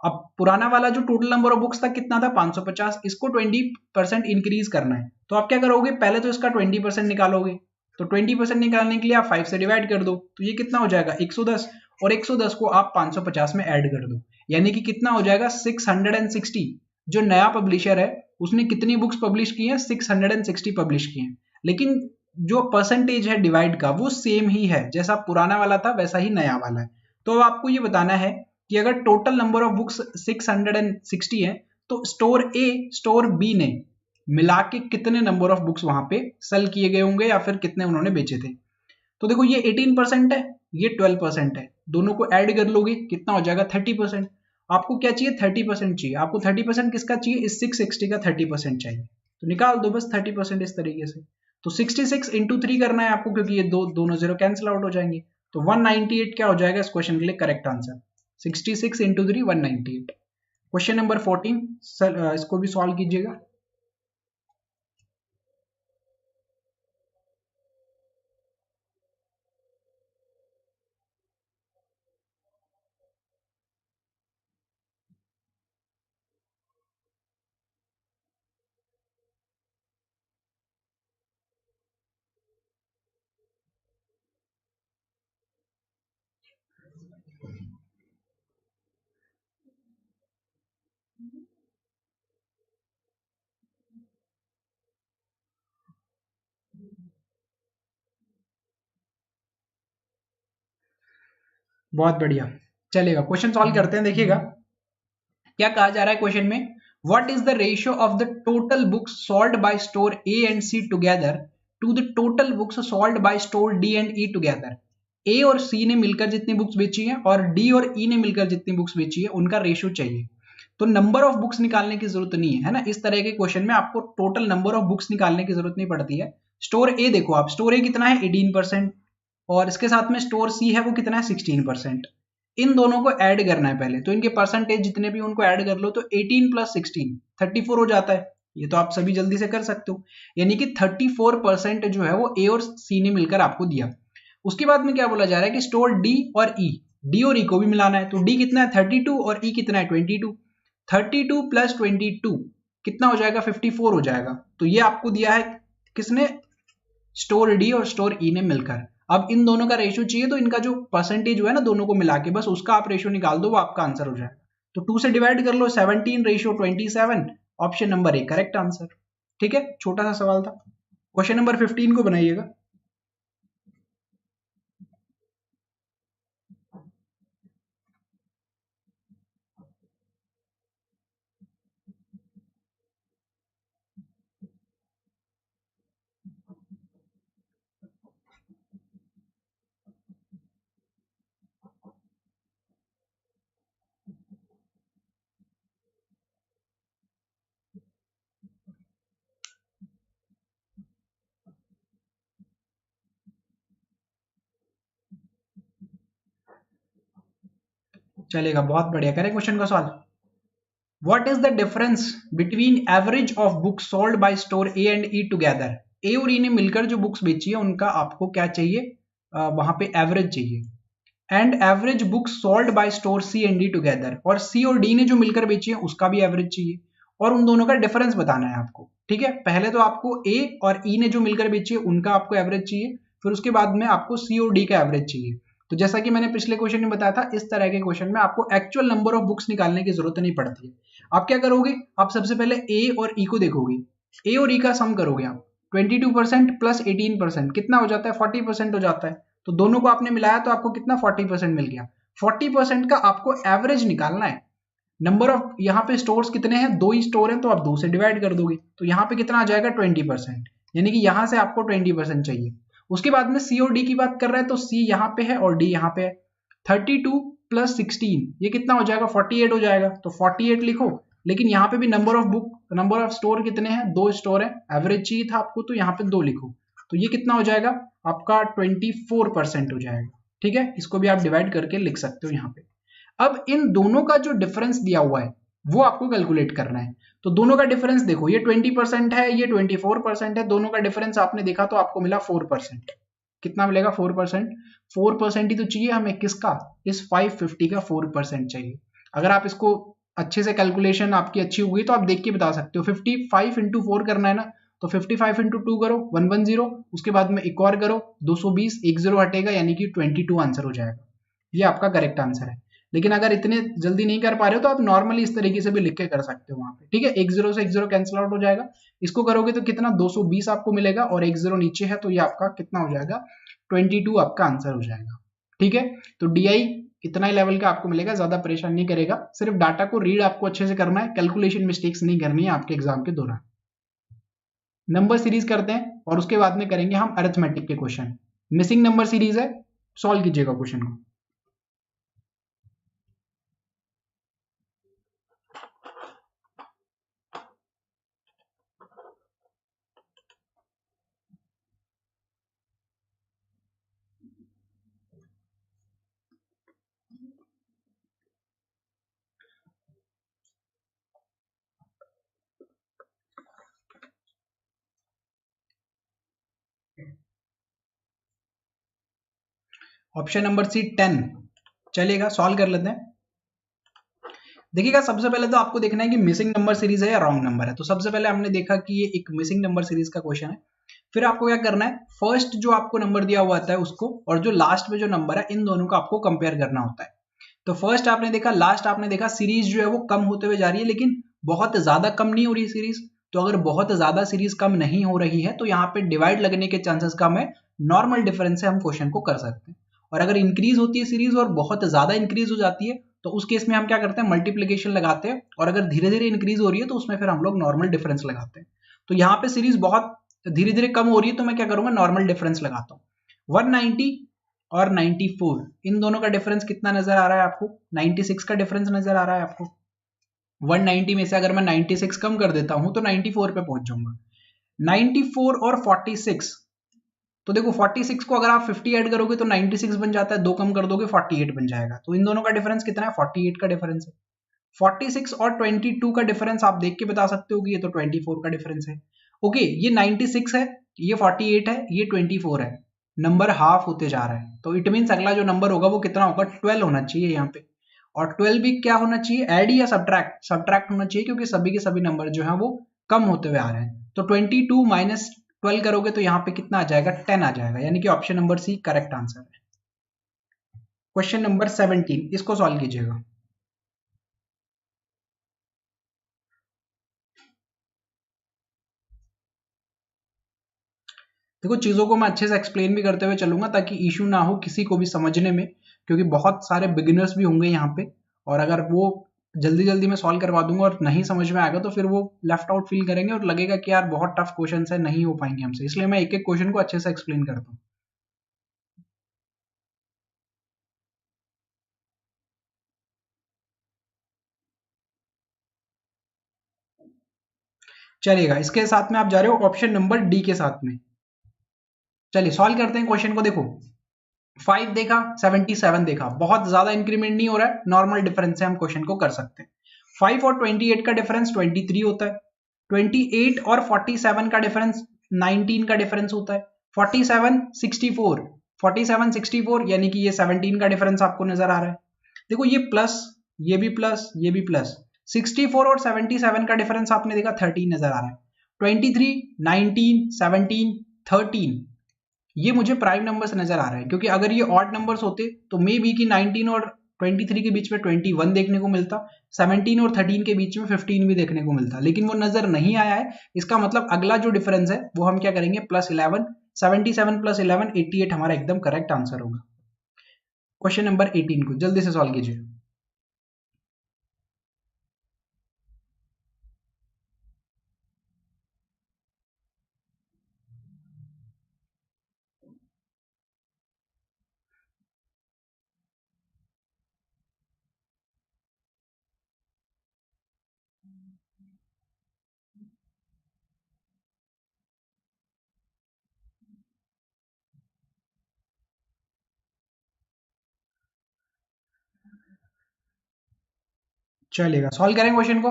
अब पुराना वाला जो टोटल नंबर ऑफ बुक्स था कितना था, 550, इसको 20% इंक्रीज करना है। तो आप क्या करोगे, पहले तो इसका 20% निकालोगे, तो 20% निकालने के लिए आप 5 से डिवाइड कर दो, तो ये कितना हो जाएगा 110, और 110 को आप 550 में ऐड कर दो, यानी कि कितना हो जाएगा 660। जो नया पब्लिशर है उसने कितनी बुक्स पब्लिश की हैं, 660 पब्लिश की हैं, लेकिन जो परसेंटेज है डिवाइड का वो सेम ही है, जैसा पुराना वाला था वैसा ही नया वाला है। तो अब आपको ये बताना है कि अगर टोटल नंबर ऑफ बुक्स 660 है तो स्टोर ए स्टोर बी ने मिला के कितने नंबर ऑफ बुक्स वहां पे सेल किए गए होंगे या फिर कितने उन्होंने बेचे थे। तो देखो ये 18% है, ये 12% है, दोनों को ऐड कर लोगे कितना हो जाएगा 30%। आपको क्या चाहिए 30% चाहिए, आपको 30% किसका चाहिए, इस 660 का 30% चाहिए, तो निकाल दो बस 30% इस तरीके से। तो 66 इंटू 3 करना है आपको क्योंकि ये दोनों जीरो कैंसिल आउट हो जाएंगे, तो 198 क्या हो जाएगा इस क्वेश्चन के लिए correct answer. 66 into 3 198। Question number 14 इसको भी सॉल्व कीजिएगा। बहुत बढ़िया, चलेगा क्वेश्चन सॉल्व करते हैं। देखिएगा क्या कहा जा रहा है क्वेश्चन में, what is the ratio of the total books sold by store A and C together to the total books sold by store D and E together. A और सी ने मिलकर जितनी बुक्स बेची है और डी और ई ने मिलकर जितनी बुक्स बेची है उनका रेशियो चाहिए। तो नंबर ऑफ बुक्स निकालने की जरूरत नहीं है ना, इस तरह के क्वेश्चन में आपको टोटल नंबर ऑफ बुक्स निकालने की जरूरत नहीं पड़ती है। स्टोर ए देखो आप, स्टोर ए कितना है 18% और इसके साथ में स्टोर सी है वो कितना है 16%। इन दोनों को ऐड करना है पहले, तो इनके परसेंटेज जितने भी उनको ऐड कर लो, तो 18 प्लस 16 34 हो जाता है। ये तो आप सभी जल्दी से कर सकते हो, यानी कि 34% जो है वो ए और सी ने मिलकर आपको दिया। उसके बाद में क्या बोला जा रहा है कि स्टोर डी और ई, डी और ई को भी मिलाना है, तो डी कितना है 32 और ई कितना है 22। 32 प्लस 22 कितना हो जाएगा 54 हो जाएगा। तो ये आपको दिया है किसने, स्टोर डी और स्टोर ई ने मिलकर। अब इन दोनों का रेशियो चाहिए, तो इनका जो परसेंटेज है ना दोनों को मिला के बस उसका आप रेशियो निकाल दो, वो आपका आंसर हो जाएगा। तो 2 से डिवाइड कर लो, 17:27, option number A correct answer. ठीक है, छोटा सा सवाल था। क्वेश्चन नंबर 15 को बनाइएगा। चलेगा, बहुत बढ़िया, करें क्वेश्चन का solve. What is the difference between average of books sold by store A and E together? A और E ने मिलकर जो बुक्स बेची है उनका आपको क्या चाहिए, वहां पे एवरेज चाहिए। And average books sold by store C and D together, और सी और डी ने जो मिलकर बेची है उसका भी एवरेज चाहिए, और उन दोनों का डिफरेंस बताना है आपको। ठीक है, पहले तो आपको ए और ई ने जो मिलकर बेची है उनका आपको एवरेज चाहिए, फिर उसके बाद में आपको सी और डी का एवरेज चाहिए। तो जैसा कि मैंने पिछले क्वेश्चन में बताया था, इस तरह के क्वेश्चन में आपको एक्चुअल नंबर ऑफ बुक्स निकालने की जरूरत नहीं पड़ती है। आप क्या करोगे, आप सबसे पहले ए और ई को देखोगे, ए और ई का सम करोगे आप, 22% प्लस 18% कितना हो जाता है 40% हो जाता है। तो दोनों को आपने मिलाया तो आपको कितना 40% मिल गया। 40% का आपको एवरेज निकालना है। नंबर ऑफ यहाँ पे स्टोर्स कितने हैं, 2 ही स्टोर हैं, तो आप 2 से डिवाइड कर दोगे, तो यहाँ पे कितना आ जाएगा 20%, यानी कि यहाँ से आपको 20% चाहिए। उसके बाद में सी और डी की बात कर रहा है, तो सी यहाँ पे है और डी यहाँ पे है। 32 प्लस 16 ये कितना हो जाएगा 48 हो जाएगा, तो 48 लिखो। लेकिन यहाँ पे भी number of book, number of store कितने हैं, 2 स्टोर है, एवरेज चाहिए था आपको, तो यहाँ पे 2 लिखो, तो ये कितना हो जाएगा आपका 24% हो जाएगा। ठीक है, इसको भी आप डिवाइड करके लिख सकते हो यहाँ पे। अब इन दोनों का जो डिफरेंस दिया हुआ है वो आपको कैलकुलेट करना है। तो दोनों का डिफरेंस देखो, ये 20% है, ये 24% है, दोनों का डिफरेंस आपने देखा तो आपको मिला 4%। कितना मिलेगा 4%। 4% ही तो चाहिए हमें, किसका, इस 550 का 4% चाहिए। अगर आप इसको अच्छे से कैलकुलेशन आपकी अच्छी हुई तो आप देख के बता सकते हो। 55 इंटू 4 करना है ना, तो 55 इंटू 2 करो 110, उसके बाद में एक और करो 220, एक जीरो हटेगा यानी कि 22 आंसर हो जाएगा। ये आपका करेक्ट आंसर है। लेकिन अगर इतने जल्दी नहीं कर पा रहे हो तो आप नॉर्मली इस तरीके से भी लिख के कर सकते हो वहां पे। ठीक है, एक जीरो से एक जीरो कैंसिल आउट हो जाएगा, इसको करोगे तो कितना 220 आपको मिलेगा, और एक जीरो नीचे है तो ये आपका कितना हो जाएगा 22 आपका आंसर हो जाएगा। ठीक है, तो डी आई इतना ही लेवल का आपको मिलेगा, ज्यादा परेशान नहीं करेगा। सिर्फ डाटा को रीड आपको अच्छे से करना है, कैलकुलेशन मिस्टेक्स नहीं करनी है आपके एग्जाम के दौरान। नंबर सीरीज करते हैं और उसके बाद में करेंगे हम अरिथमेटिक के क्वेश्चन। मिसिंग नंबर सीरीज है, सॉल्व कीजिएगा क्वेश्चन को। ऑप्शन नंबर सी 10 चलेगा, सॉल्व कर लेते हैं। देखिएगा, सबसे पहले तो आपको देखना है कि मिसिंग नंबर सीरीज है या रॉन्ग नंबर है। तो सबसे पहले हमने देखा कि ये एक मिसिंग नंबर सीरीज का क्वेश्चन है। फिर आपको क्या करना है, फर्स्ट जो आपको नंबर दिया हुआ आता है उसको और जो लास्ट में जो नंबर है इन दोनों को आपको कंपेयर करना होता है। तो फर्स्ट आपने देखा, लास्ट आपने देखा, सीरीज जो है वो कम होते हुए जा रही है, लेकिन बहुत ज्यादा कम नहीं हो रही सीरीज। तो अगर बहुत ज्यादा सीरीज कम नहीं हो रही है तो यहाँ पे डिवाइड लगने के चांसेस कम है, नॉर्मल डिफरेंस से हम क्वेश्चन को कर सकते हैं। और अगर इंक्रीज होती है सीरीज और बहुत ज्यादा इंक्रीज हो जाती है तो उस केस में हम क्या करते हैं, मल्टीप्लीकेशन लगाते हैं। और अगर धीरे धीरे इंक्रीज हो रही है तो उसमें फिर हम लोग नॉर्मल डिफरेंस लगाते हैं। तो यहाँ पे सीरीज बहुत धीरे धीरे कम हो रही है तो मैं क्या करूंगा, नॉर्मल डिफरेंस लगाता हूँ। 190 और 94 इन दोनों का डिफरेंस कितना नजर आ रहा है आपको, 96 का डिफरेंस नजर आ रहा है आपको। 190 में से अगर मैं 96 कम कर देता हूं तो 94 पे पहुंच जाऊंगा। 94 और 46, तो देखो 46 को अगर आप 50 ऐड करोगे तो 96 बन जाता है, 2 कम कर दोगे 48 बन जाएगा। तो इन दोनों का डिफरेंस कितना है, 48 का डिफरेंस है। 46 और 22 का डिफरेंस आप देख के बता सकते हो कि ये तो 24 का डिफरेंस है। ओके, ये 96 है, ये 48 है, ये 24 है, नंबर हाफ होते जा रहा है। तो इट मीन्स अगला जो नंबर होगा वो कितना होगा, 12 होना चाहिए यहाँ पे। और 12 भी क्या होना चाहिए, ऐड या सब्ट्रैक्ट, सब्ट्रैक्ट होना चाहिए, क्योंकि सभी के सभी नंबर जो है वो कम होते हुए आ रहे हैं। तो 22 माइनस 12 करोगे तो यहाँ पे कितना आ जाएगा, 10 आ जाएगा, यानी कि option number C correct answer है। क्वेश्चन नंबर 17 इसको सॉल्व कीजिएगा। देखो, चीजों को मैं अच्छे से एक्सप्लेन भी करते हुए चलूंगा ताकि इशू ना हो किसी को भी समझने में, क्योंकि बहुत सारे बिगिनर्स भी होंगे यहाँ पे। और अगर वो जल्दी जल्दी में सॉल्व करवा दूंगा और नहीं समझ में आएगा तो फिर वो लेफ्ट आउट फील करेंगे और लगेगा कि यार बहुत टफ क्वेश्चन है, नहीं हो पाएंगे हमसे। इसलिए मैं एक एक क्वेश्चन को अच्छे से एक्सप्लेन करता हूँ। चलिएगा, इसके साथ में आप जा रहे हो ऑप्शन नंबर डी के साथ में। चलिए सॉल्व करते हैं क्वेश्चन को। देखो, 5 देखा, 77 देखा, बहुत ज्यादा इंक्रीमेंट नहीं हो रहा है, नॉर्मल डिफरेंस से हम क्वेश्चन को कर सकते हैं। 5 और 28 का डिफरेंस 23 होता है। 28 और 47 का डिफरेंस 19 का डिफरेंस होता है। 47 64, 47 64 यानी कि ये 17 का डिफरेंस आपको नजर आ रहा है। देखो, ये प्लस, ये भी प्लस, ये भी प्लस। 64 और 77 का डिफरेंस आपने देखा 13 नजर आ रहा है। 23 19 17 13 ये मुझे प्राइम नंबर्स नजर आ रहे हैं, क्योंकि अगर ये ऑड नंबर्स होते तो मे बी कि 19 और 23 के बीच में 21 देखने को मिलता, 17 और 13 के बीच में 15 भी देखने को मिलता, लेकिन वो नजर नहीं आया है। इसका मतलब अगला जो डिफरेंस है वो हम क्या करेंगे, +11, 77 + 11 88 हमारा एकदम करेक्ट आंसर होगा। क्वेश्चन नंबर 18 को जल्दी से सॉल्व कीजिए। चलेगा, सॉल्व करें क्वेश्चन को।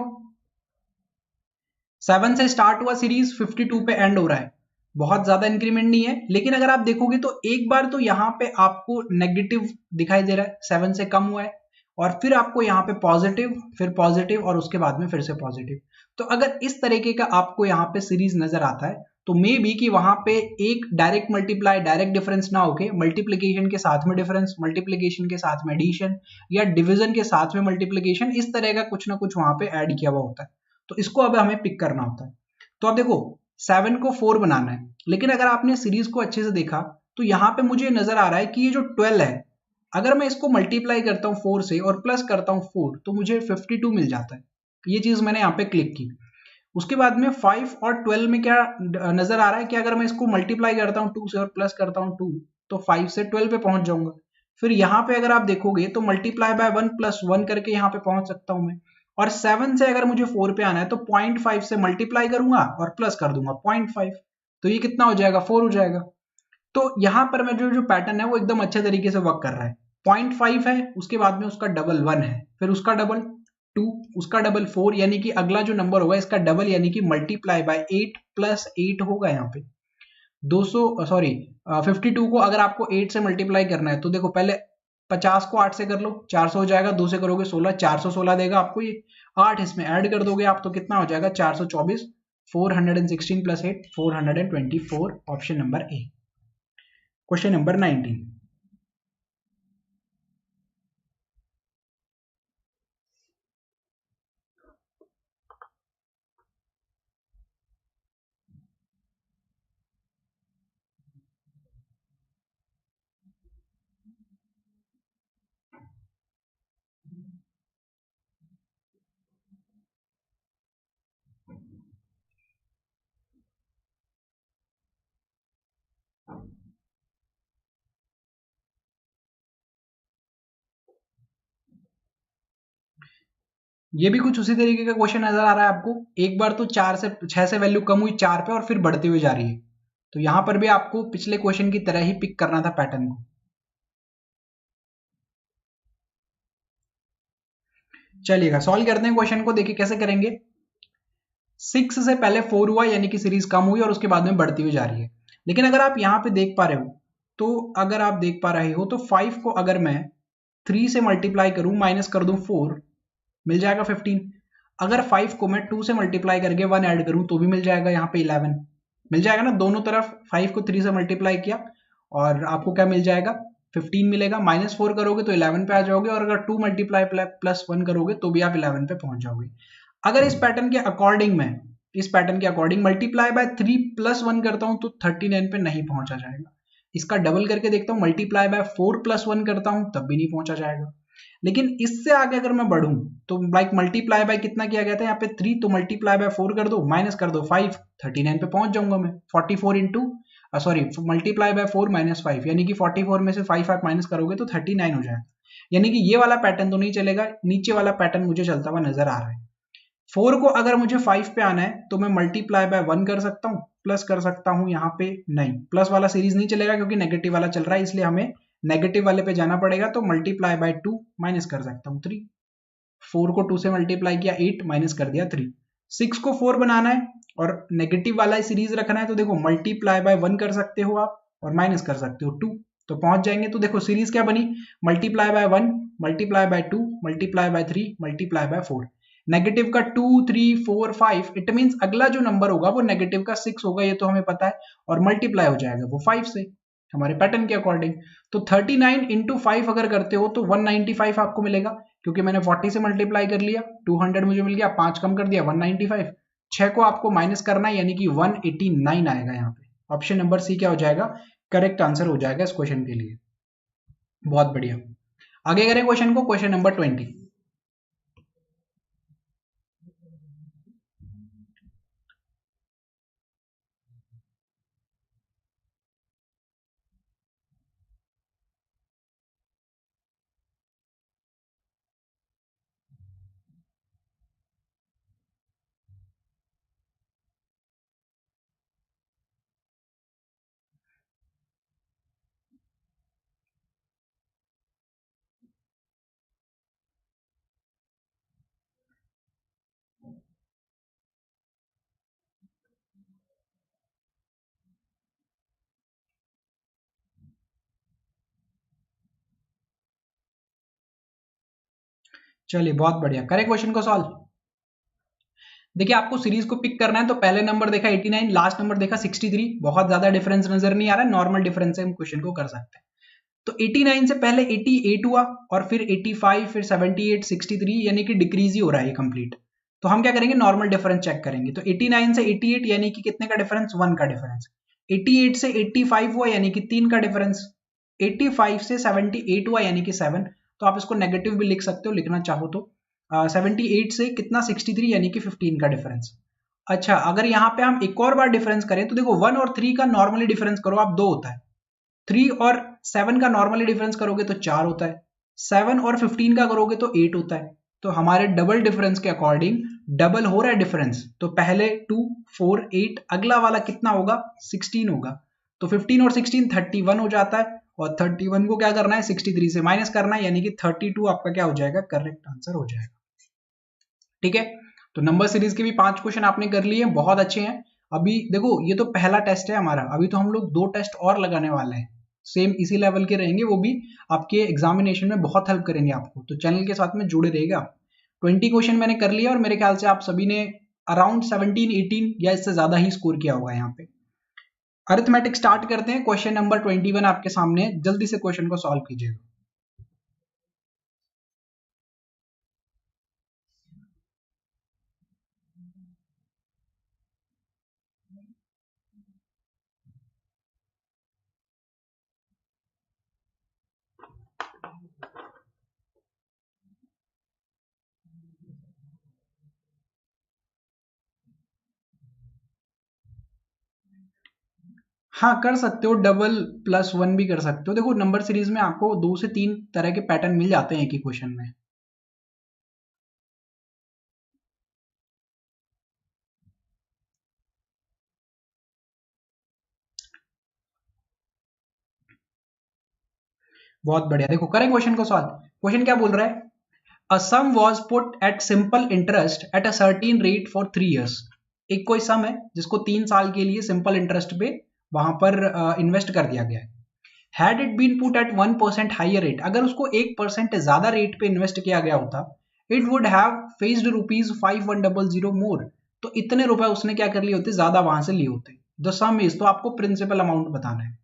7 से स्टार्ट हुआ सीरीज, 52 पे एंड हो रहा है, बहुत ज्यादा इंक्रीमेंट नहीं है। लेकिन अगर आप देखोगे तो एक बार तो यहाँ पे आपको नेगेटिव दिखाई दे रहा है, 7 से कम हुआ है, और फिर आपको यहाँ पे पॉजिटिव, फिर पॉजिटिव, और उसके बाद में फिर से पॉजिटिव। तो अगर इस तरीके का आपको यहाँ पे सीरीज नजर आता है तो मे बी कि वहां पे एक डायरेक्ट मल्टीप्लाई, डायरेक्ट डिफरेंस ना होके मल्टीप्लीकेशन के साथ में डिफरेंस, मल्टीप्लीकेशन के साथ में एडिशन, या डिवीजन के साथ में मल्टीप्लीकेशन, इस तरह का कुछ ना कुछ वहां पे ऐड किया हुआ होता है। तो इसको अब हमें पिक करना होता है। तो अब देखो, 7 को 4 बनाना है, लेकिन अगर आपने सीरीज को अच्छे से देखा तो यहाँ पे मुझे नजर आ रहा है कि ये जो 12 है अगर मैं इसको मल्टीप्लाई करता हूँ 4 से और प्लस करता हूँ 4 तो मुझे 52 मिल जाता है। ये चीज मैंने यहाँ पे क्लिक की। उसके बाद में 5 और 12 में क्या नजर आ रहा है कि अगर मैं इसको मल्टीप्लाई करता हूँ 2 से और प्लस करता हूँ 2 तो 5 से 12 पे पहुंच जाऊंगा। फिर यहाँ पे अगर आप देखोगे तो मल्टीप्लाई बाय 1 प्लस 1 करके यहाँ पे पहुंच सकता हूं मैं। और 7 से अगर मुझे 4 पे आना है तो 0.5 से मल्टीप्लाई करूंगा और प्लस कर दूंगा 0.5, तो ये कितना हो जाएगा 4 हो जाएगा। तो यहां पर मैं जो पैटर्न है वो एकदम अच्छे तरीके से वर्क कर रहा है। 0.5 है, उसके बाद में उसका डबल 1 है, फिर उसका डबल 2, उसका डबल 4, यानी कि अगला जो नंबर होगा इसका डबल यानी कि मल्टीप्लाई बाय 8 प्लस 8 होगा यहाँ पे 52 को अगर आपको 8 से मल्टीप्लाई करना है तो देखो पहले 50 को 8 से कर लो 400 हो जाएगा, 2 से करोगे 16, 416 देगा आपको ये। 8 इसमें ऐड कर दोगे आप तो कितना हो जाएगा 424, 416 plus 8 424, option number A. Question number 19। ये भी कुछ उसी तरीके का क्वेश्चन नजर आ रहा है आपको। एक बार तो 6 से वैल्यू कम हुई 4 पे और फिर बढ़ती हुई जा रही है। तो यहां पर भी आपको पिछले क्वेश्चन की तरह ही पिक करना था पैटर्न को। चलिएगा सॉल्व करते हैं क्वेश्चन को, देखिए कैसे करेंगे। 6 से पहले 4 हुआ यानी कि सीरीज कम हुई और उसके बाद में बढ़ती हुई जा रही है। लेकिन अगर आप यहां पे देख पा रहे हो तो अगर आप देख पा रहे हो तो 5 को अगर मैं 3 से मल्टीप्लाई करूं माइनस कर दूं 4 मिल जाएगा 15। अगर 5 को मैं 2 से मल्टीप्लाई करके 1 ऐड करूं तो भी मिल जाएगा यहाँ पे 11 मिल जाएगा ना। दोनों तरफ 5 को 3 से मल्टीप्लाई किया और आपको क्या मिल जाएगा 15 मिलेगा। -4 करोगे तो 11 पे आ जाओगे और अगर 2 मल्टीप्लाई प्लस 1 करोगे तो भी आप 11 पे पहुंच जाओगे। अगर इस पैटर्न के अकॉर्डिंग मल्टीप्लाई बाय 3 प्लस 1 करता हूं तो 39 पे नहीं पहुंचा जाएगा। इसका डबल करके देखता हूं, मल्टीप्लाई बाय 4 प्लस 1 करता हूं तब भी नहीं पहुंचा जाएगा। लेकिन इससे आगे अगर मैं बढ़ूं तो लाइक मल्टीप्लाई बाय कितना किया गया था यहाँ पे 3, तो मल्टीप्लाई बाय 4 कर दो माइनस कर दो 5, 39 पे पहुंच जाऊंगा मैं। 44 इंटू मल्टीप्लाई बाय 4 माइनस 5 यानी कि 44 में से 5 आप माइनस करोगे तो 39 हो जाएगा। यानी कि ये वाला पैटर्न तो नहीं चलेगा, नीचे वाला पैटर्न मुझे चलता हुआ नजर आ रहा है। 4 को अगर मुझे 5 पे आना है तो मैं मल्टीप्लाई बाय 1 कर सकता हूँ, प्लस कर सकता हूँ यहाँ पे नहीं, प्लस वाला सीरीज नहीं चलेगा क्योंकि नेगेटिव वाला चल रहा है, इसलिए हमें नेगेटिव वाले पे जाना पड़ेगा। तो मल्टीप्लाई बाय 2 माइनस कर सकता हूँ 3। 4 को 2 से मल्टीप्लाई किया 8 माइनस कर दिया 3। 6 को 4 बनाना है और नेगेटिव वाला सीरीज रखना है तो देखो मल्टीप्लाई बाय 1 कर सकते हो आप और माइनस कर सकते हो 2, तो पहुंच जाएंगे। तो देखो सीरीज क्या बनी, multiply by 1 multiply by 2 multiply by 3 multiply by 4। Negative का 2 3 4 5, इट मींस अगला जो नंबर होगा वो नेगेटिव का 6 होगा, ये तो हमें पता है, और मल्टीप्लाई हो जाएगा वो 5 से हमारे पैटर्न के अकॉर्डिंग। तो 39 इंटू 5 अगर करते हो तो 195 आपको मिलेगा क्योंकि मैंने 40 से मल्टीप्लाई कर लिया, 200 मुझे मिल गया, 5 कम कर दिया 195। 6 को आपको माइनस करना है यानी कि 189 आएगा यहाँ पे। ऑप्शन नंबर सी क्या हो जाएगा, करेक्ट आंसर हो जाएगा इस क्वेश्चन के लिए। बहुत बढ़िया, आगे करें क्वेश्चन को, क्वेश्चन नंबर 20। चलिए बहुत बढ़िया, करें क्वेश्चन को सॉल्व। देखिए आपको सीरीज को पिक करना है तो पहले नंबर देखा 89, लास्ट नंबर देखा 63, बहुत ज्यादा डिफरेंस नजर नहीं आ रहा है, नॉर्मल डिफरेंस से हम क्वेश्चन को कर सकते हैं। तो 89 से पहले 88 हुआ और फिर 85 फिर 78 63, यानी कि डिक्रीज ही हो रहा है कंप्लीट। तो हम क्या करेंगे, नॉर्मल डिफरेंस चेक करेंगे। तो 89 से 88 यानी कि कितने का डिफरेंस, 1 का डिफरेंस। 88 से 85 हुआ यानी कि 3 का डिफरेंस। 85 से 78 हुआ यानी कि 7, तो आप इसको नेगेटिव भी लिख सकते हो लिखना चाहो तो। 78 से कितना 63 यानी कि 15 का डिफरेंस। अच्छा, अगर यहाँ पे हम एक और बार डिफरेंस करें तो देखो 1 और 3 का नॉर्मली डिफरेंस करो आप 2 होता है, 3 और 7 का नॉर्मली डिफरेंस करोगे तो 4 होता है, 7 और 15 का करोगे तो 8 होता है। तो हमारे डबल डिफरेंस के अकॉर्डिंग डबल हो रहा है डिफरेंस, तो पहले 2 4 8, अगला वाला कितना होगा 16 होगा। तो 15 और 16 31 हो जाता है, और 31 को क्या करना है 63 से माइनस करना है, यानी कि 32 आपका क्या हो जाएगा करेक्ट आंसर हो जाएगा। ठीक है, तो नंबर सीरीज के भी 5 क्वेश्चन आपने कर लिए, बहुत अच्छे हैं। अभी देखो ये तो पहला टेस्ट है हमारा, अभी तो हम लोग 2 टेस्ट और लगाने वाले हैं, सेम इसी लेवल के रहेंगे, वो भी आपके एग्जामिनेशन में बहुत हेल्प करेंगे आपको, तो चैनल के साथ में जुड़े रहेगा। 20 क्वेश्चन मैंने कर लिया और मेरे ख्याल से आप सभी ने अराउंड 17 18 या इससे ज्यादा ही स्कोर किया होगा यहाँ पे। अरिथमेटिक स्टार्ट करते हैं, क्वेश्चन नंबर 21 आपके सामने है, जल्दी से क्वेश्चन को सॉल्व कीजिएगा। हाँ कर सकते हो, डबल प्लस वन भी कर सकते हो। देखो नंबर सीरीज में आपको 2 से 3 तरह के पैटर्न मिल जाते हैं एक ही क्वेश्चन में। बहुत बढ़िया, देखो करें क्वेश्चन को सॉल्व। क्वेश्चन क्या बोल रहा है, a sum was put at simple interest at a certain rate for 3 years. एक कोई सम है जिसको 3 साल के लिए सिंपल इंटरेस्ट पे वहां पर इन्वेस्ट कर दिया गया है। Had it been put at 1% higher rate, अगर उसको 1% ज्यादा रेट पे इन्वेस्ट किया गया होता, it would have faced rupees 5100 मोर, तो इतने रुपए उसने क्या कर लिए होते, ज्यादा वहां से लिए होते। द सम इज, तो आपको प्रिंसिपल अमाउंट बताना है।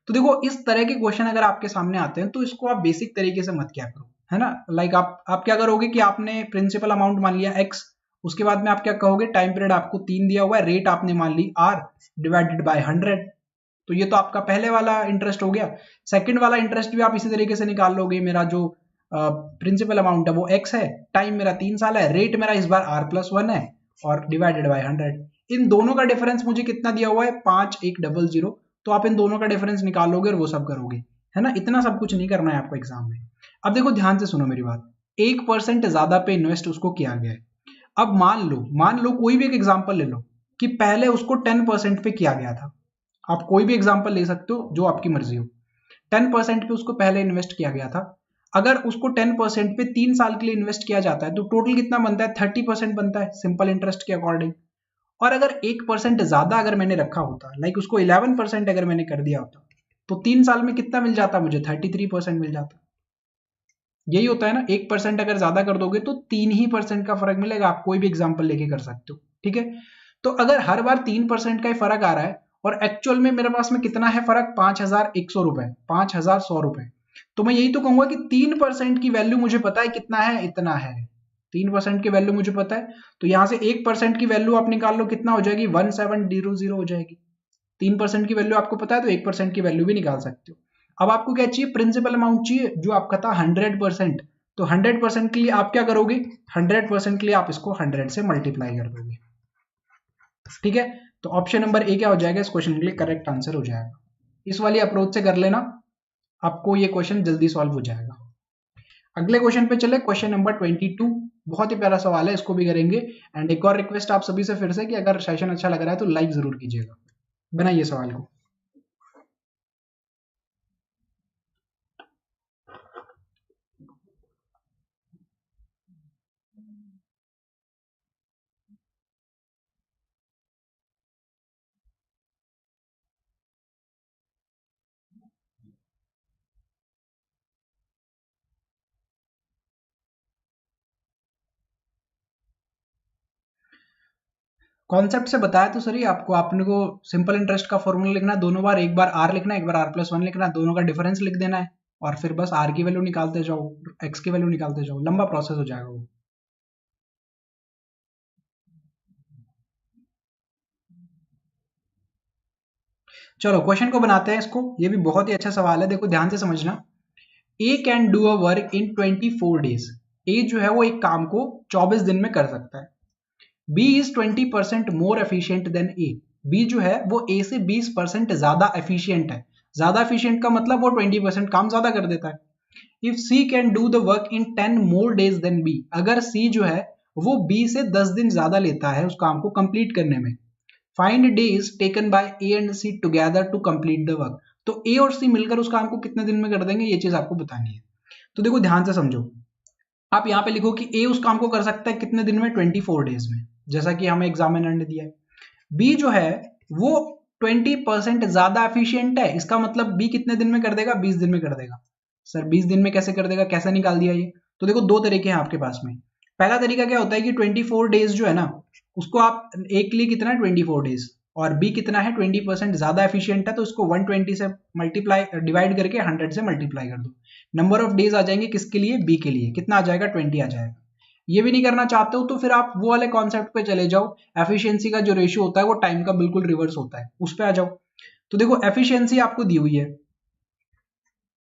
तो देखो इस तरह के क्वेश्चन अगर आपके सामने आते हैं तो इसको आप बेसिक तरीके से मत क्या करो, है ना। लाइक आप क्या करोगे कि आपने प्रिंसिपल अमाउंट मान लिया x, उसके बाद में आप क्या कहोगे, टाइम पीरियड आपको 3 दिया हुआ है, रेट आपने मान ली r डिवाइडेड बाय 100, तो ये तो आपका पहले वाला इंटरेस्ट हो गया। सेकंड वाला इंटरेस्ट भी आप इसी तरीके से निकाल लोगे, मेरा जो प्रिंसिपल अमाउंट है वो x है, टाइम मेरा 3 साल है, रेट मेरा इस बार r+1 है, और डिवाइडेड बाय 100। इन दोनों का डिफरेंस मुझे कितना दिया हुआ है 5100, तो आप इन दोनों का डिफरेंस निकालोगे और वो सब करोगे, है ना। इतना सब कुछ नहीं करना है आपको एग्जाम में। अब देखो ध्यान से सुनो मेरी बात, 1% ज्यादा पे इन्वेस्ट उसको किया गया है। अब मान लो कोई भी एक एग्जांपल ले लो कि पहले उसको 10% पे किया गया था, आप कोई भी एग्जांपल ले सकते हो जो आपकी मर्जी हो। 10% पे उसको पहले इन्वेस्ट किया गया था, अगर उसको 10% पे 3 साल के लिए इन्वेस्ट किया जाता है तो टोटल कितना बनता है 30% बनता है सिंपल इंटरेस्ट के अकॉर्डिंग। और अगर 1% ज्यादा अगर मैंने रखा होता, लाइक उसको 11% अगर मैंने कर दिया होता, तो 3 साल में कितना मिल जाता मुझे 33% मिल जाता। यही होता है ना, 1% अगर ज्यादा कर दोगे तो 3% का फर्क मिलेगा, आप कोई भी एग्जाम्पल लेके कर सकते हो, ठीक है। तो अगर हर बार 3% का ही फर्क आ रहा है और एक्चुअल में मेरे पास में कितना है फर्क 5100 रुपए, 5100 रुपए, तो मैं यही तो कहूंगा कि 3% की वैल्यू मुझे पता है कितना है, इतना है। 3% की वैल्यू मुझे पता है, तो यहां से 1% की वैल्यू आप निकाल लो, कितना हो जाएगी 1700 हो जाएगी। 3% की वैल्यू आपको पता है तो 1% की वैल्यू भी निकाल सकते हो। अब आपको क्या चाहिए, प्रिंसिपल अमाउंट चाहिए जो आपका था 100%, तो 100% के लिए आप क्या करोगे, 100% के लिए आप इसको 100 से मल्टीप्लाई कर दोगे, ठीक है। तो ऑप्शन नंबर ए क्या हो जाएगा इस क्वेश्चन के लिए करेक्ट आंसर हो जाएगा। इस वाली अप्रोच से कर लेना, आपको ये क्वेश्चन जल्दी सॉल्व हो जाएगा। अगले क्वेश्चन पे चले, क्वेश्चन नंबर 22, बहुत ही प्यारा सवाल है, इसको भी करेंगे। एंड एक और रिक्वेस्ट आप सभी से फिर से कि अगर सेशन अच्छा लग रहा है तो लाइक जरूर कीजिएगा। बनाइए सवाल को। कॉन्सेप्ट से बताया तो सही आपको, आपने को सिंपल इंटरेस्ट का फॉर्मूला लिखना है दोनों बार, एक बार आर लिखना है, एक बार r+1 लिखना है, दोनों का डिफरेंस लिख देना है, और फिर बस आर की वैल्यू निकालते जाओ, एक्स की वैल्यू निकालते जाओ, लंबा प्रोसेस हो जाएगा वो। चलो क्वेश्चन को बनाते हैं इसको, ये भी बहुत ही अच्छा सवाल है, देखो ध्यान से समझना। A can do a work in 24 days. A जो है वो एक काम को 24 दिन में कर सकता है। B is 20% more efficient than A. B जो है वो ए से 20% ज्यादा एफिशिएंट है। ज्यादा एफिशिएंट का मतलब वो 20% काम ज्यादा कर देता है। If C can do the work in 10 more days than B, अगर सी जो है वो बी से 10 दिन ज्यादा लेता है उस काम को कंप्लीट करने में। Find days taken by A and C together to complete the work. तो ए और सी मिलकर उस काम को कितने दिन में कर देंगे, ये चीज आपको बतानी है। तो देखो ध्यान से समझो, आप यहां पे लिखो कि ए उस काम को कर सकता है कितने दिन में, 24 डेज में, जैसा कि हमें एग्जामिनर ने दिया है। बी जो है वो 20% ज्यादा एफिशिएंट है, इसका मतलब बी कितने दिन में कर देगा, 20 दिन में कर देगा। सर 20 दिन में कैसे कर देगा, कैसे निकाल दिया ये? तो देखो दो तरीके हैं आपके पास में। पहला तरीका क्या होता है कि 24 डेज जो है ना, उसको आप एक के लिए कितना है 24 डेज, और बी कितना है 20% ज्यादा एफिशिएंट है, तो उसको 120 से मल्टीप्लाई डिवाइड करके 100 से मल्टीप्लाई कर दो। नंबर ऑफ डेज आ जाएंगे किसके लिए, बी के लिए, कितना आ जाएगा 20 आ जाएगा। ये भी नहीं करना चाहते हो तो फिर आप वो वाले कॉन्सेप्ट पे चले जाओ, एफिशिएंसी का जो रेशियो होता है वो टाइम का बिल्कुल रिवर्स होता है, उस पे आ जाओ। तो देखो एफिशिएंसी आपको दी हुई है,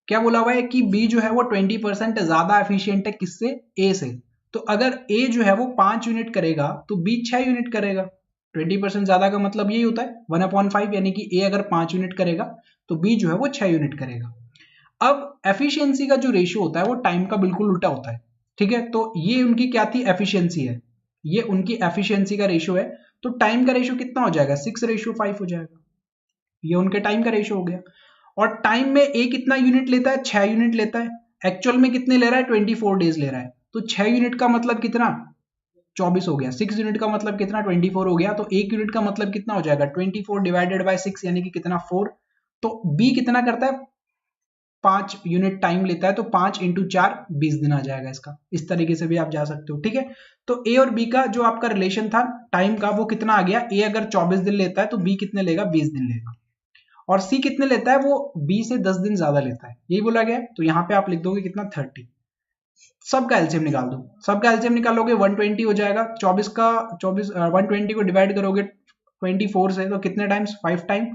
क्या बोला हुआ है कि बी जो है वो 20% ज्यादा एफिशिएंट है किससे, ए से। तो अगर ए जो है वो 5 यूनिट करेगा तो बी 6 यूनिट करेगा। 20% ज्यादा का मतलब यही होता है 1/5, यानी कि ए अगर 5 यूनिट करेगा तो बी जो है वो 6 यूनिट करेगा। अब एफिशिएंसी का जो रेशियो होता है वो टाइम का बिल्कुल उल्टा होता है, ठीक है। तो ये उनकी क्या थी, एफिशिएंसी है, ये उनकी एफिशिएंसी का रेशियो है। तो टाइम का रेशियो कितना हो जाएगा, 6:5 हो जाएगा, ये उनके टाइम का रेशियो हो गया। और टाइम में ए कितना यूनिट लेता है, 6 यूनिट लेता है। एक्चुअल में कितने ले रहा है, 24 डेज ले रहा है। तो 6 यूनिट का मतलब कितना, 24 हो गया। 6 यूनिट का मतलब कितना, 24 हो गया। तो 1 यूनिट का मतलब कितना हो जाएगा, 24 डिवाइडेड बाय 6, यानी कि कितना, 4। तो बी कितना करता है, 5 यूनिट टाइम लेता है, तो 5 इंटू 4 20 दिन आ जाएगा इसका। इस तरीके से भी आप जा सकते हो, ठीक है। तो ए और बी का जो आपका रिलेशन था टाइम का, वो कितना आ गया, ए अगर 24 दिन लेता है तो बी कितने लेगा, 20 दिन लेगा। और सी कितने लेता है, वो बी से 10 दिन ज्यादा लेता है, यही बोला गया है। तो यहाँ पे आप लिख दोगे कितना, 30। सबका एलसीएम निकाल दो, सबका एलसीएम निकालोगे 120 हो जाएगा। 24 का 120 को डिवाइड करोगे 24 से तो कितने टाइम्स, 5 टाइम।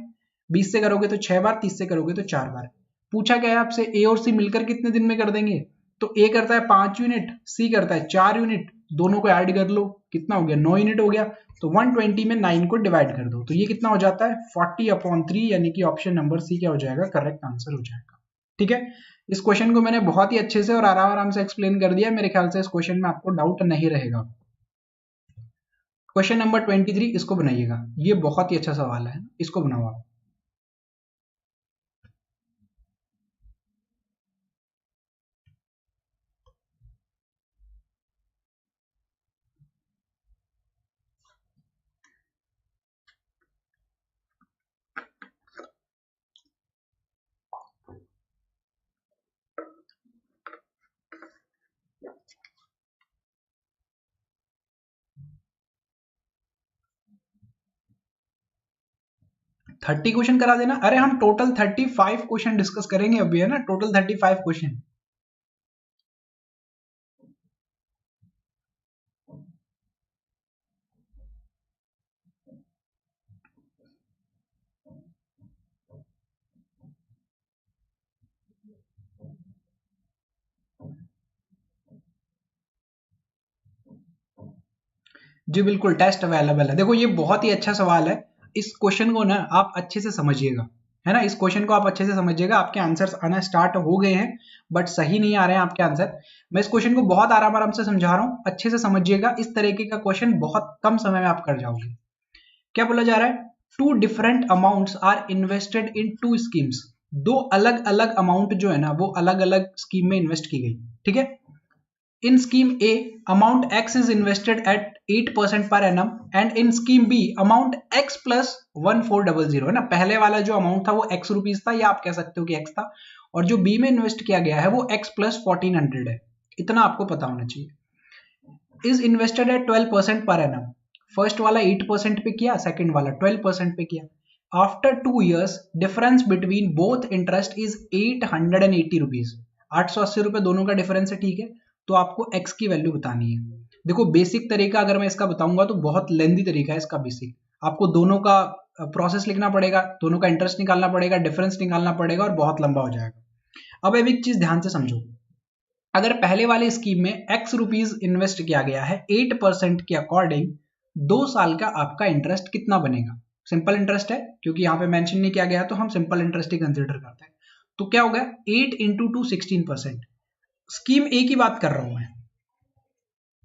20 से करोगे तो 6 बार, 30 से करोगे तो 4 बार। पूछा क्या है आपसे, ए और सी मिलकर कितने दिन में कर देंगे। तो ए करता है 5 यूनिट, सी करता है 4 यूनिट, दोनों को ऐड कर लो, कितना हो गया, 9 यूनिट हो गया। तो 120 में 9 को डिवाइड कर दो, तो ये कितना हो जाता है, 40/3, यानी कि ऑप्शन नंबर सी क्या हो जाएगा, करेक्ट आंसर हो जाएगा, ठीक है। इस क्वेश्चन को मैंने बहुत ही अच्छे से और आराम आराम से एक्सप्लेन कर दिया, मेरे ख्याल से इस क्वेश्चन में आपको डाउट नहीं रहेगा। क्वेश्चन नंबर 23 इसको बनाइएगा, ये बहुत ही अच्छा सवाल है, इसको बनाओ आप। थर्टी क्वेश्चन करा देना, अरे हम टोटल 35 क्वेश्चन डिस्कस करेंगे अभी, है ना, टोटल 35 क्वेश्चन। जी बिल्कुल, टेस्ट अवेलेबल है। देखो ये बहुत ही अच्छा सवाल है, इस क्वेश्चन को ना आप अच्छे से समझिएगा, है ना, इस क्वेश्चन को आप अच्छे से समझिएगा। आपके आंसर्स आना स्टार्ट हो गए हैं, बट सही नहीं आ रहे हैं आपके आंसर। मैं इस क्वेश्चन को बहुत आराम आराम से समझा रहा हूँ, अच्छे से समझिएगा। इस तरीके का क्वेश्चन बहुत कम समय में आप कर जाओगे। क्या बोला जा रहा है, 2 different amounts are invested in 2 schemes. दो अलग अलग अमाउंट जो है ना वो अलग अलग स्कीम में इन्वेस्ट की गई, ठीक है। In scheme A, amount X is invested at 8% per annum, and in scheme B, amount X plus 1400, है ना। पहले वाला जो अमाउंट था वो X रुपीज था, या आप कह सकते हो कि X था, और जो B में इन्वेस्ट किया गया है वो X plus 1400 है। इतना आपको पता होना चाहिए। इज इन्वेस्टेड एट 12% पर annum। फर्स्ट वाला 8% पे किया, सेकंड वाला 12% पे किया। After 2 years, difference between both interest is 880 rupees. 880 रुपए दोनों का डिफरेंस है, ठीक है। तो आपको x की वैल्यू बतानी है। देखो बेसिक तरीका अगर मैं इसका बताऊंगा तो बहुत लेंदी तरीका है इसका। बेसिक आपको दोनों का प्रोसेस लिखना पड़ेगा, दोनों का इंटरेस्ट निकालना पड़ेगा, डिफरेंस निकालना पड़ेगा और बहुत लंबा हो जाएगा। अब एक चीज ध्यान से समझो, अगर पहले वाले स्कीम में x रुपीज इन्वेस्ट किया गया है 8% के अकॉर्डिंग, 2 साल का आपका इंटरेस्ट कितना बनेगा? सिंपल इंटरेस्ट है, क्योंकि यहाँ पे मेंशन नहीं किया गया तो हम सिंपल इंटरेस्ट ही कंसिडर करते हैं। तो क्या होगा, 8 इंटू 2 16%। स्कीम ए की बात कर रहा हूं मैं,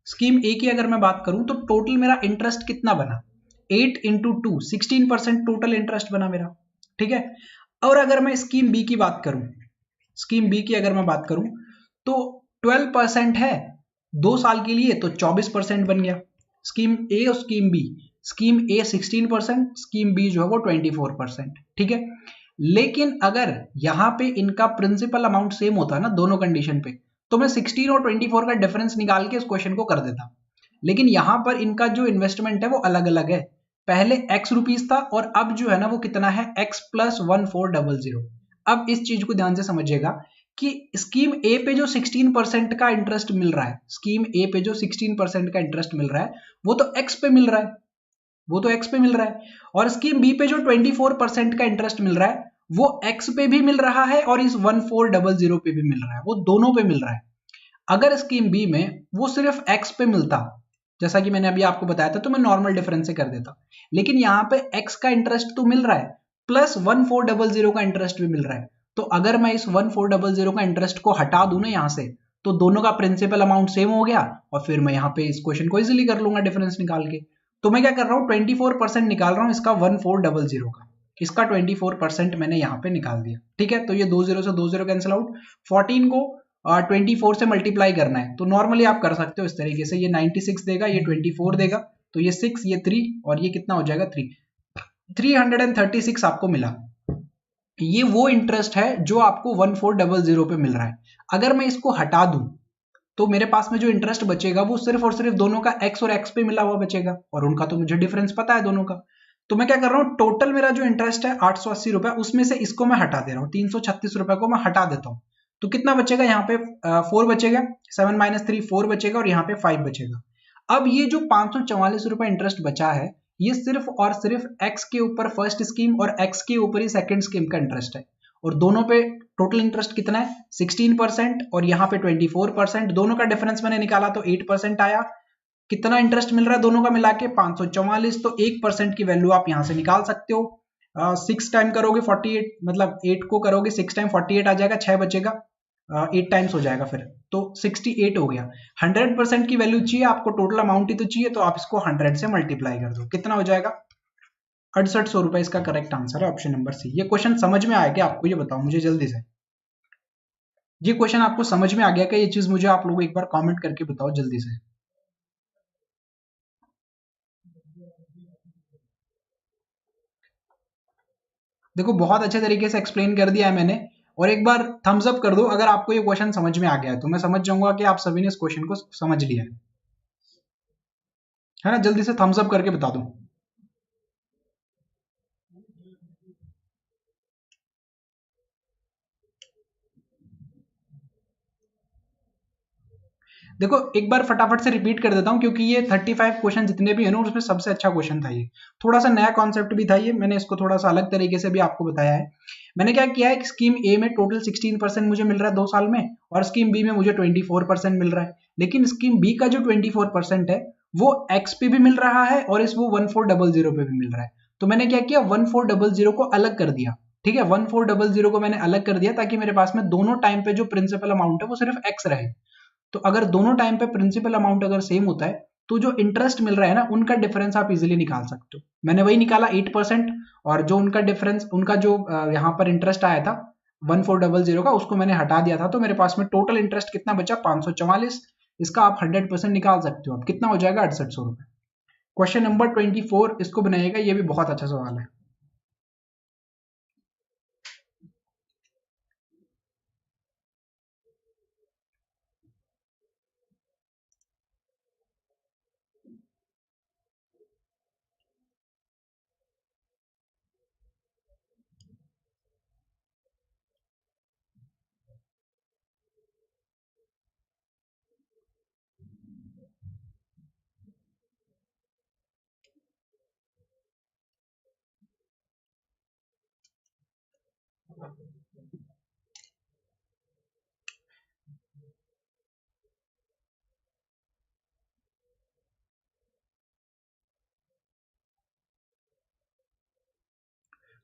स्कीम ए की अगर मैं बात करूं तो टोटल मेरा इंटरेस्ट कितना बना, 8 इंटू 2 16% टोटल इंटरेस्ट बना मेरा, ठीक है। और अगर मैं स्कीम बी की बात करूं, स्कीम बी की अगर मैं बात करूं तो 12% है 2 साल के लिए, तो 24% बन गया। स्कीम ए और स्कीम बी, स्कीम ए 16%, स्कीम बी जो है वो 24%, ठीक है। लेकिन अगर यहां पे इनका प्रिंसिपल अमाउंट सेम होता है ना दोनों कंडीशन पे, तो मैं 16 और 24 का डिफरेंस निकाल के इस क्वेश्चन को कर देता। लेकिन यहां पर इनका जो इन्वेस्टमेंट है वो अलग अलग है, पहले x रुपीज था और अब जो है ना वो कितना है, x प्लस 1400। अब इस चीज को ध्यान से समझिएगा कि स्कीम ए पे जो 16% का इंटरेस्ट मिल रहा है, स्कीम ए पे जो 16% का इंटरेस्ट मिल रहा है वो तो x पे मिल रहा है, वो तो x पे मिल रहा है। और स्कीम बी पे जो 24% का इंटरेस्ट मिल रहा है वो x पे भी मिल रहा है और इस 1400 पे भी मिल रहा है, वो दोनों पे मिल रहा है। अगर स्कीम बी में वो सिर्फ x पे मिलता, जैसा कि मैंने अभी आपको बताया था, तो मैं नॉर्मल डिफरेंस से कर देता, लेकिन यहां पे x का इंटरेस्ट तो मिल रहा है प्लस 1400 का इंटरेस्ट भी मिल रहा है। तो अगर मैं इस 1400 का इंटरेस्ट को हटा दूं ना यहां से, तो दोनों का प्रिंसिपल अमाउंट सेम हो गया और फिर मैं यहाँ पे इस क्वेश्चन को इजीली कर लूंगा डिफरेंस निकाल के। तो मैं क्या कर रहा हूँ, 24% निकाल रहा हूँ इसका 1400 का, इसका 24% मैंने यहाँ पे निकाल दिया, ठीक है। तो ये 20 से 20 कैंसिल आउट, 14 को 24 से मल्टीप्लाई करना है तो नॉर्मली आप कर सकते हो इस तरीके से, ये 96 देगा, ये 24 देगा, तो ये 6, ये 3 और ये कितना हो जाएगा 3, 336 आपको मिला। ये वो इंटरेस्ट है जो आपको 1400 पे मिल रहा है। अगर मैं इसको हटा दूं तो मेरे पास में जो इंटरेस्ट बचेगा वो सिर्फ और सिर्फ दोनों का x और x पे मिला हुआ बचेगा, और उनका तो मुझे डिफरेंस पता है दोनों का। तो मैं क्या कर रहा हूँ, टोटल मेरा जो इंटरेस्ट है 880 रुपए, उसमें से इसको मैं हटा दे रहा हूँ, 336 रुपए को मैं हटा देता हूँ। तो कितना बचेगा यहाँ पे, 4 बचेगा, 7 माइनस 3 4 बचेगा और यहाँ पे 5 बचेगा। अब ये जो 544 रुपए इंटरेस्ट बचा है, ये सिर्फ और सिर्फ x के ऊपर फर्स्ट स्कीम और x के ऊपर ही सेकंड स्कीम का इंटरेस्ट है, और दोनों पे टोटल इंटरेस्ट कितना है 16% और यहाँ पे 24%, दोनों का डिफरेंस मैंने निकाला तो 8% आया। कितना इंटरेस्ट मिल रहा है दोनों का मिला के 544, तो 1% की वैल्यू आप यहाँ से निकाल सकते हो। 6 टाइम करोगे 48, मतलब 8 को करोगे 6 टाइम 48 आ जाएगा, 6 बचेगा, 8 टाइम्स हो जाएगा फिर, तो 68 हो गया। 100% की वैल्यू चाहिए आपको, टोटल अमाउंट ही तो चाहिए, तो आप इसको 100 से मल्टीप्लाई कर दो, कितना हो जाएगा 6800 रुपए। इसका करेक्ट आंसर है ऑप्शन नंबर सी। ये क्वेश्चन समझ में आया क्या आपको, ये बताओ मुझे जल्दी से। ये क्वेश्चन आपको समझ में आ गया क्या, ये चीज मुझे आप लोग एक बार कमेंट करके बताओ जल्दी से। देखो बहुत अच्छे तरीके से एक्सप्लेन कर दिया है मैंने, और एक बार थम्स अप कर दो अगर आपको ये क्वेश्चन समझ में आ गया है, तो मैं समझ जाऊंगा कि आप सभी ने इस क्वेश्चन को समझ लिया है ना। जल्दी से थम्स अप करके बता दो। देखो एक बार फटाफट से रिपीट कर देता हूँ, क्योंकि ये 35 क्वेश्चन जितने भी है ना उसमें सबसे अच्छा क्वेश्चन था ये, थोड़ा सा नया कॉन्सेप्ट भी था ये, मैंने इसको थोड़ा सा अलग तरीके से भी आपको बताया है। मैंने क्या किया है, स्कीम ए में टोटल 16% मुझे मिल रहा है 2 साल में, और स्कीम बी में मुझे 24% मिल रहा है, लेकिन स्कीम बी का जो 24% है वो एक्स पे भी मिल रहा है और इस वो 1400 पे भी मिल रहा है। तो मैंने क्या किया, 1400 को अलग कर दिया, ठीक है, 1400 को मैंने अलग कर दिया ताकि मेरे पास में दोनों टाइम पे जो प्रिंसिपल अमाउंट है वो सिर्फ एक्स रहे। तो अगर दोनों टाइम पे प्रिंसिपल अमाउंट अगर सेम होता है तो जो इंटरेस्ट मिल रहा है ना उनका डिफरेंस आप इजीली निकाल सकते हो। मैंने वही निकाला 8%, और जो उनका डिफरेंस, उनका जो यहाँ पर इंटरेस्ट आया था 1400 का, उसको मैंने हटा दिया था, तो मेरे पास में टोटल इंटरेस्ट कितना बचा 544। इसका आप 100% निकाल सकते हो, अब कितना हो जाएगा 6800 रुपए। क्वेश्चन नंबर 24 इसको बनाइएगा, ये भी बहुत अच्छा सवाल है।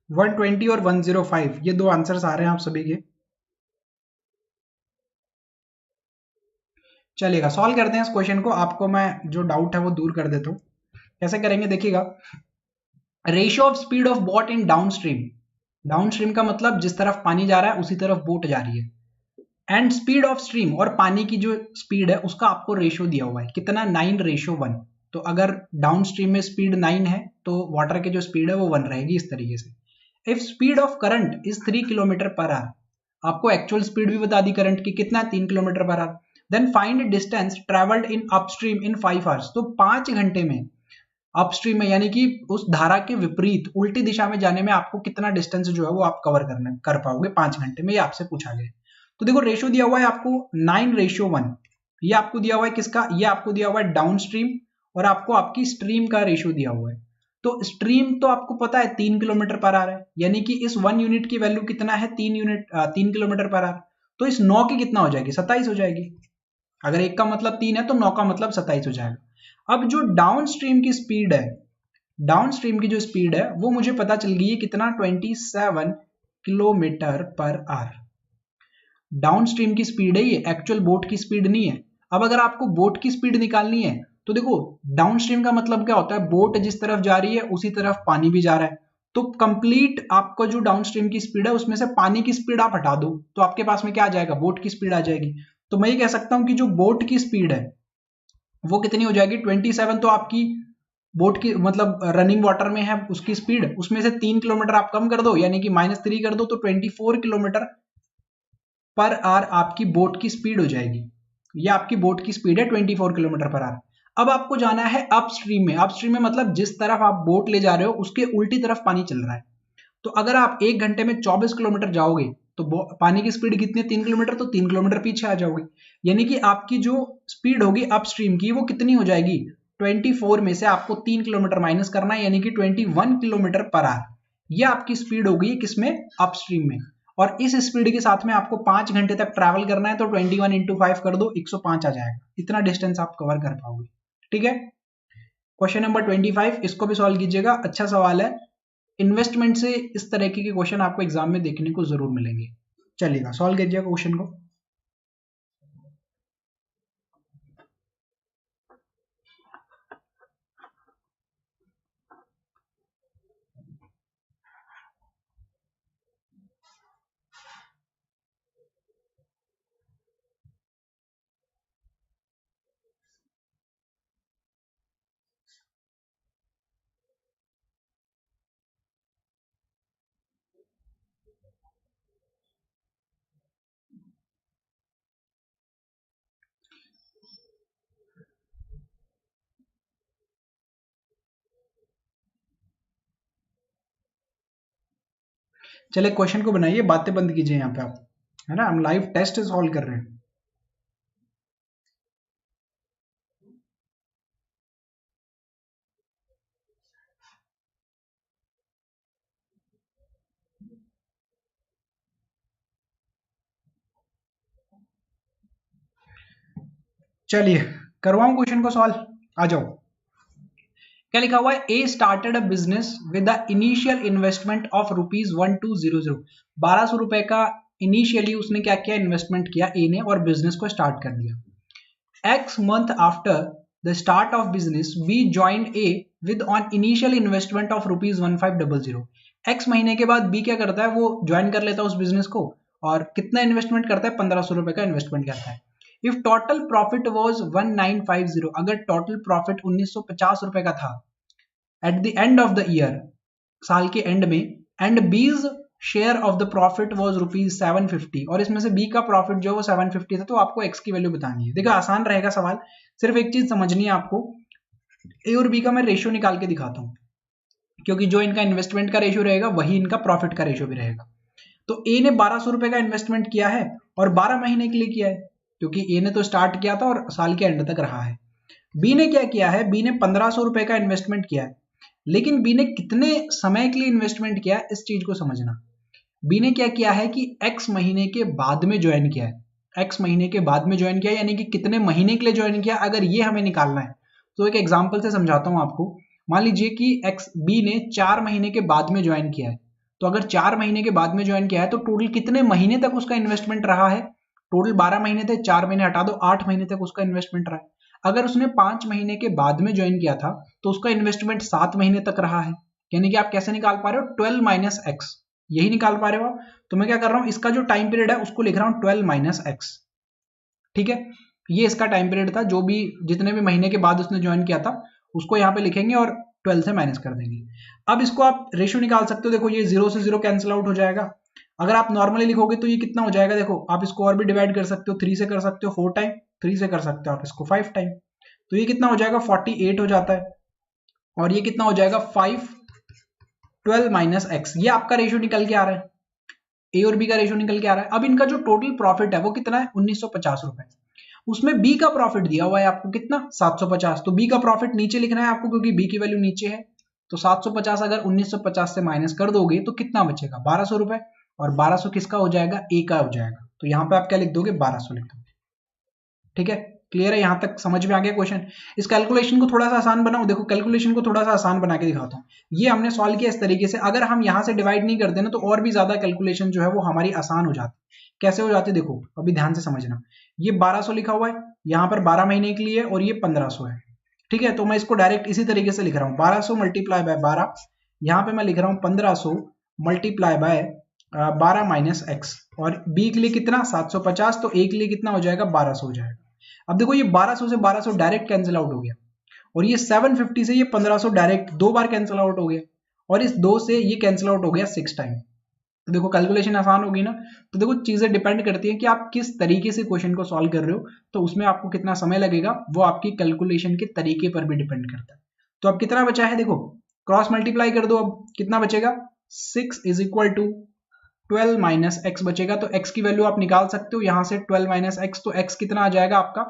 120 और 105 ये दो आंसर्स आ रहे हैं आप सभी के। चलेगा, सॉल्व करते हैं इस क्वेश्चन को, आपको मैं जो डाउट है वो दूर कर देता हूं। कैसे करेंगे देखिएगा, ratio of speed of boat in downstream, downstream का मतलब जिस तरफ पानी जा रहा है उसी तरफ बोट जा रही है, एंड स्पीड ऑफ स्ट्रीम, और पानी की जो स्पीड है उसका आपको रेशियो दिया हुआ है कितना, 9:1। तो अगर डाउन स्ट्रीम में स्पीड 9 है तो वाटर की जो स्पीड है वो 1 रहेगी, इस तरीके से। If speed of current is 3 kilometre per our, आपको एक्चुअल स्पीड भी बता दी करंट की, कितना है 3 kilometre per hour. Then find distance travelled in upstream in 5 hours, तो 5 घंटे में अपस्ट्रीम में, यानी कि उस धारा के विपरीत उल्टी दिशा में जाने में आपको कितना डिस्टेंस जो है वो आप कवर कर पाओगे 5 घंटे में, ये आपसे पूछा गया। तो देखो रेशियो दिया हुआ है आपको 9:1, ये आपको दिया हुआ है किसका, ये आपको दिया हुआ है डाउन स्ट्रीम, और आपको आपकी स्ट्रीम का रेशियो दिया हुआ है। तो स्ट्रीम तो आपको पता है 3 किलोमीटर पर आवर है, यानी कि इस 1 यूनिट की वैल्यू कितना है, 3 किलोमीटर पर आवर। तो इस 9 की कितना हो जाएगी, 27 हो जाएगी। अगर एक का मतलब 3 है तो 9 का मतलब 27 हो जाएगा। अब जो डाउन स्ट्रीम की स्पीड है, डाउन स्ट्रीम की जो स्पीड है वो मुझे पता चल गई है कितना, 27 kilometre per our. Down stream की स्पीड है ये, एक्चुअल बोट की स्पीड नहीं है। अब अगर आपको बोट की स्पीड निकालनी है तो देखो डाउन स्ट्रीम का मतलब क्या होता है, बोट जिस तरफ जा रही है उसी तरफ पानी भी जा रहा है। तो कंप्लीट आपको जो डाउन स्ट्रीम की स्पीड है उसमें से पानी की स्पीड आप हटा दो तो आपके पास में क्या आ जाएगा, बोट की स्पीड आ जाएगी। तो मैं ये कह सकता हूं कि जो बोट की स्पीड है वो कितनी हो जाएगी, 27। तो आपकी बोट की मतलब रनिंग वाटर में है उसकी स्पीड, उसमें से 3 किलोमीटर आप कम कर दो यानी कि -3 कर दो, तो 24 किलोमीटर पर आवर आपकी बोट की स्पीड हो जाएगी। ये आपकी बोट की स्पीड है 24 किलोमीटर पर आवर। अब आपको जाना है अपस्ट्रीम में, अपस्ट्रीम में मतलब जिस तरफ आप बोट ले जा रहे हो उसके उल्टी तरफ पानी चल रहा है। तो अगर आप 1 घंटे में 24 किलोमीटर जाओगे तो पानी की स्पीड कितनी है, 3 किलोमीटर, तो 3 किलोमीटर पीछे आ जाओगे। यानी कि आपकी जो स्पीड होगी अपस्ट्रीम की वो कितनी हो जाएगी, 24 में से आपको 3 किलोमीटर माइनस करना है यानी कि 21 किलोमीटर पर आवर। ये आपकी स्पीड होगी किसमें, अपस्ट्रीम में। और इस स्पीड के साथ में आपको 5 घंटे तक ट्रैवल करना है तो 21 × 5 कर दो, 105 आ जाएगा। इतना डिस्टेंस आप कवर कर पाओगे। ठीक है, क्वेश्चन नंबर 25 इसको भी सॉल्व कीजिएगा, अच्छा सवाल है। इन्वेस्टमेंट से इस तरह के क्वेश्चन आपको एग्जाम में देखने को जरूर मिलेंगे। चलिएगा सॉल्व कीजिएगा क्वेश्चन को। चलिए क्वेश्चन को बनाइए, बातें बंद कीजिए यहाँ पे आप, है ना, हम लाइव टेस्ट सॉल्व कर रहे हैं। चलिए करवाऊं क्वेश्चन को सॉल्व, आ जाओ। क्या लिखा हुआ है, A started a business with the initial investment of ₹1200, 1200 रुपए का इनिशियली उसने क्या किया, इन्वेस्टमेंट किया ए ने, और बिजनेस को स्टार्ट कर दिया। X month after the start of business, B joined A with on initial investment of ₹1500। X महीने के बाद B क्या करता है, वो ज्वाइन कर लेता है उस बिजनेस को, और कितना इन्वेस्टमेंट करता है, 1500 रुपए का इन्वेस्टमेंट करता है। इफ टोटल प्रॉफिट वाज 1950, अगर टोटल प्रॉफिट 1950 रुपए का था eight the end of the year, साल के एंड में, एंड बीज share of the profit was ₹750, और इसमें से बी का प्रॉफिट जो है वो 750 था, तो आपको एक्स की वैल्यू बतानी है। देखो आसान रहेगा सवाल, सिर्फ एक चीज समझनी है आपको, ए और बी का मैं रेशियो निकाल के दिखाता हूं, क्योंकि जो इनका इन्वेस्टमेंट का रेशियो रहेगा वही इनका प्रॉफिट का रेशियो भी रहेगा। तो ए ने 1200 रुपए का इन्वेस्टमेंट किया है और 12 महीने के लिए किया है, क्योंकि ए ने तो स्टार्ट किया था और साल के एंड तक रहा है। बी ने क्या किया है, बी ने 1500 रुपए का इन्वेस्टमेंट किया है, लेकिन बी ने कितने समय के लिए इन्वेस्टमेंट किया है, इस चीज को समझना। बी ने क्या किया है कि x महीने के बाद में ज्वाइन किया है, x महीने के बाद में ज्वाइन किया यानी कि कितने महीने के लिए ज्वाइन किया, अगर ये हमें निकालना है तो एक एग्जांपल से समझाता हूं आपको। मान लीजिए कि बी ने 4 महीने के बाद में ज्वाइन किया है, तो अगर 4 महीने के बाद में ज्वाइन किया है तो टोटल कितने महीने तक उसका इन्वेस्टमेंट रहा है, टोटल 12 महीने थे, 4 महीने हटा दो, 8 महीने तक उसका इन्वेस्टमेंट रहा है। अगर उसने 5 महीने के बाद में ज्वाइन किया था तो उसका इन्वेस्टमेंट 7 महीने तक रहा है, यानी कि आप कैसे निकाल पा रहे हो, 12 माइनस एक्स, यही निकाल पा रहे हो आप। तो मैं क्या कर रहा हूं, इसका जो टाइम पीरियड है उसको लिख रहा हूं 12 माइनस एक्स, ठीक है। ये इसका टाइम पीरियड था, जो भी जितने भी महीने के बाद उसने ज्वाइन किया था उसको यहाँ पे लिखेंगे और 12 से माइनस कर देंगे। अब इसको आप रेशियो निकाल सकते हो, देखो ये 0 से 0 कैंसिल आउट हो जाएगा। अगर आप नॉर्मली लिखोगे तो ये कितना हो जाएगा, देखो आप इसको और भी डिवाइड कर सकते हो, 3 से कर सकते हो 4 टाइम, 3 से कर सकते हो आप इसको 5 टाइम, तो ये कितना हो जाएगा 48 हो जाता है, और ये कितना हो जाएगा 5 12 माइनस एक्स, ये आपका रेशियो निकल के आ रहा है, ए और बी का रेशियो निकल के आ रहा है। अब इनका जो टोटल प्रॉफिट है वो कितना है 1950 रुपए, उसमें बी का प्रॉफिट दिया हुआ है आपको कितना 750, तो बी का प्रॉफिट नीचे लिखना है आपको क्योंकि बी की वैल्यू नीचे है। तो 750 अगर 1950 से माइनस कर दोगे तो कितना बचेगा 1200 रुपए, और 1200 किसका हो जाएगा, ए का हो जाएगा, तो यहां पे आप क्या लिख दोगे 1200 लिख दोगे, ठीक है। क्लियर है, यहां तक समझ में आ गया क्वेश्चन। इस कैलकुलेशन को थोड़ा सा आसान बनाओ, देखो कैलकुलेशन को थोड़ा सा आसान बना के दिखाता हूँ। ये हमने सॉल्व किया इस तरीके से, अगर हम यहां से डिवाइड नहीं करते ना तो और भी ज्यादा कैलकुलेशन जो है वो हमारी आसान हो जाती। कैसे हो जाती देखो, अभी ध्यान से समझना। ये 1200 लिखा हुआ है, यहाँ पर 12 महीने के लिए, और ये 1500 है, ठीक है। तो मैं इसको डायरेक्ट इसी तरीके से लिख रहा हूँ, 1200 मल्टीप्लाई बाय 12, यहाँ पे मैं लिख रहा हूँ 1500 मल्टीप्लाई बाय 12 माइनस एक्स, और बी के लिए कितना 750, तो ए के लिए कितना हो जाएगा 1200 हो जाएगा। अब देखो ये 1200 से 1200 डायरेक्ट कैंसिल आउट हो गया, और ये 750 से ये 1500 डायरेक्ट 2 बार कैंसिल आउट हो गया, और इस 2 से ये कैंसिल आउट हो गया 6 टाइम। तो देखो कैलकुलेशन आसान होगी ना। तो देखो चीजें डिपेंड करती है कि आप किस तरीके से क्वेश्चन को सॉल्व कर रहे हो, तो उसमें आपको कितना समय लगेगा वो आपकी कैलकुलेशन के तरीके पर भी डिपेंड करता है। तो अब कितना बचा है देखो, क्रॉस मल्टीप्लाई कर दो, अब कितना बचेगा 6 इज इक्वल टू 12 माइनस एक्स बचेगा, तो x की वैल्यू आप निकाल सकते हो यहां से 12 माइनस एक्स, तो x कितना आ जाएगा आपका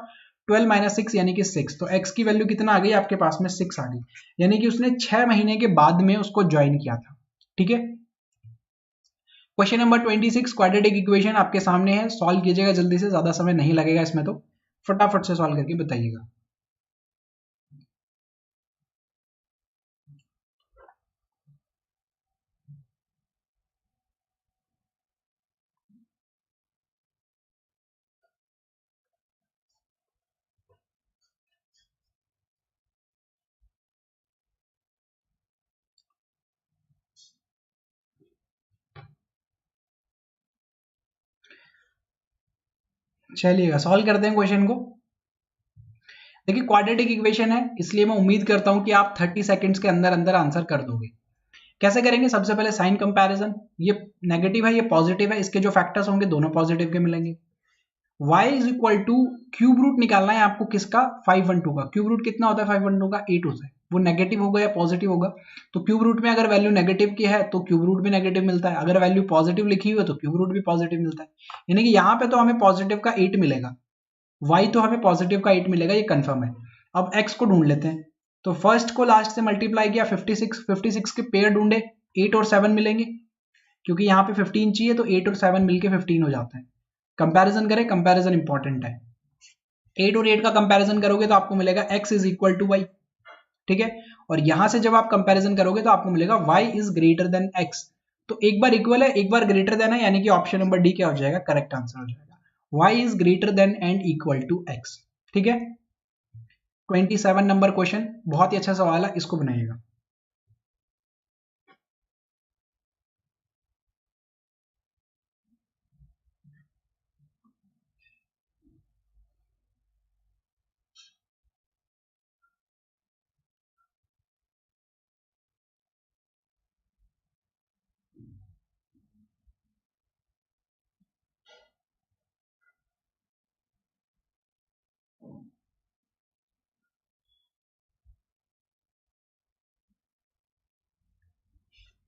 12 माइनस 6 यानी कि 6, तो x की वैल्यू कितना आ गई आपके पास में 6 आ गई, यानी कि उसने 6 महीने के बाद में उसको ज्वाइन किया था, ठीक है। क्वेश्चन नंबर 26 क्वाड्रेटिक इक्वेशन आपके सामने है, सॉल्व कीजिएगा जल्दी से, ज्यादा समय नहीं लगेगा इसमें, तो फटाफट से सॉल्व करके बताइएगा। चलिएगा सॉल्व करते हैं क्वेश्चन को। देखिए क्वाड्रेटिक इक्वेशन है, इसलिए मैं उम्मीद करता हूं कि आप 30 सेकंड्स के अंदर अंदर आंसर कर दोगे। कैसे करेंगे, सबसे पहले साइन कंपैरिजन, ये नेगेटिव है ये पॉजिटिव है, इसके जो फैक्टर्स होंगे दोनों पॉजिटिव के मिलेंगे। y is equal to cube root निकालना है आपको किसका 512 का, क्यूब रूट कितना होता है 512 का 8 होता है, वो नेगेटिव होगा या पॉजिटिव होगा, तो क्यूब रूट में अगर वैल्यू नेगेटिव की है तो क्यूब रूट भी नेगेटिव मिलता है, अगर वैल्यू पॉजिटिव लिखी हुई है तो क्यूब रूट भी पॉजिटिव मिलता है, यानी कि यहाँ पे तो हमें पॉजिटिव का 8 मिलेगा, y तो हमें पॉजिटिव का 8 मिलेगा, ये कंफर्म है। अब x को ढूंढ लेते हैं, तो फर्स्ट को लास्ट से मल्टीप्लाई किया 56 के पेयर ढूंढे, 8 और 7 मिलेंगे, क्योंकि यहाँ पे 15 चाहिए तो 8 और 7 मिलके 15 हो जाता है। कंपैरिजन करें, कंपैरिजन इंपॉर्टेंट है, 8 और 8 का कंपैरिजन करोगे तो आपको मिलेगा x is equal to y, ठीक है। और यहां से जब आप कंपैरिजन करोगे तो आपको मिलेगा y is greater then x, तो एक बार इक्वल है एक बार ग्रेटर देन है, यानी कि ऑप्शन नंबर डी क्या हो जाएगा, करेक्ट आंसर हो जाएगा, y is greater than and equal to x, ठीक है। 27 नंबर क्वेश्चन बहुत ही अच्छा सवाल है, इसको बनाइएगा।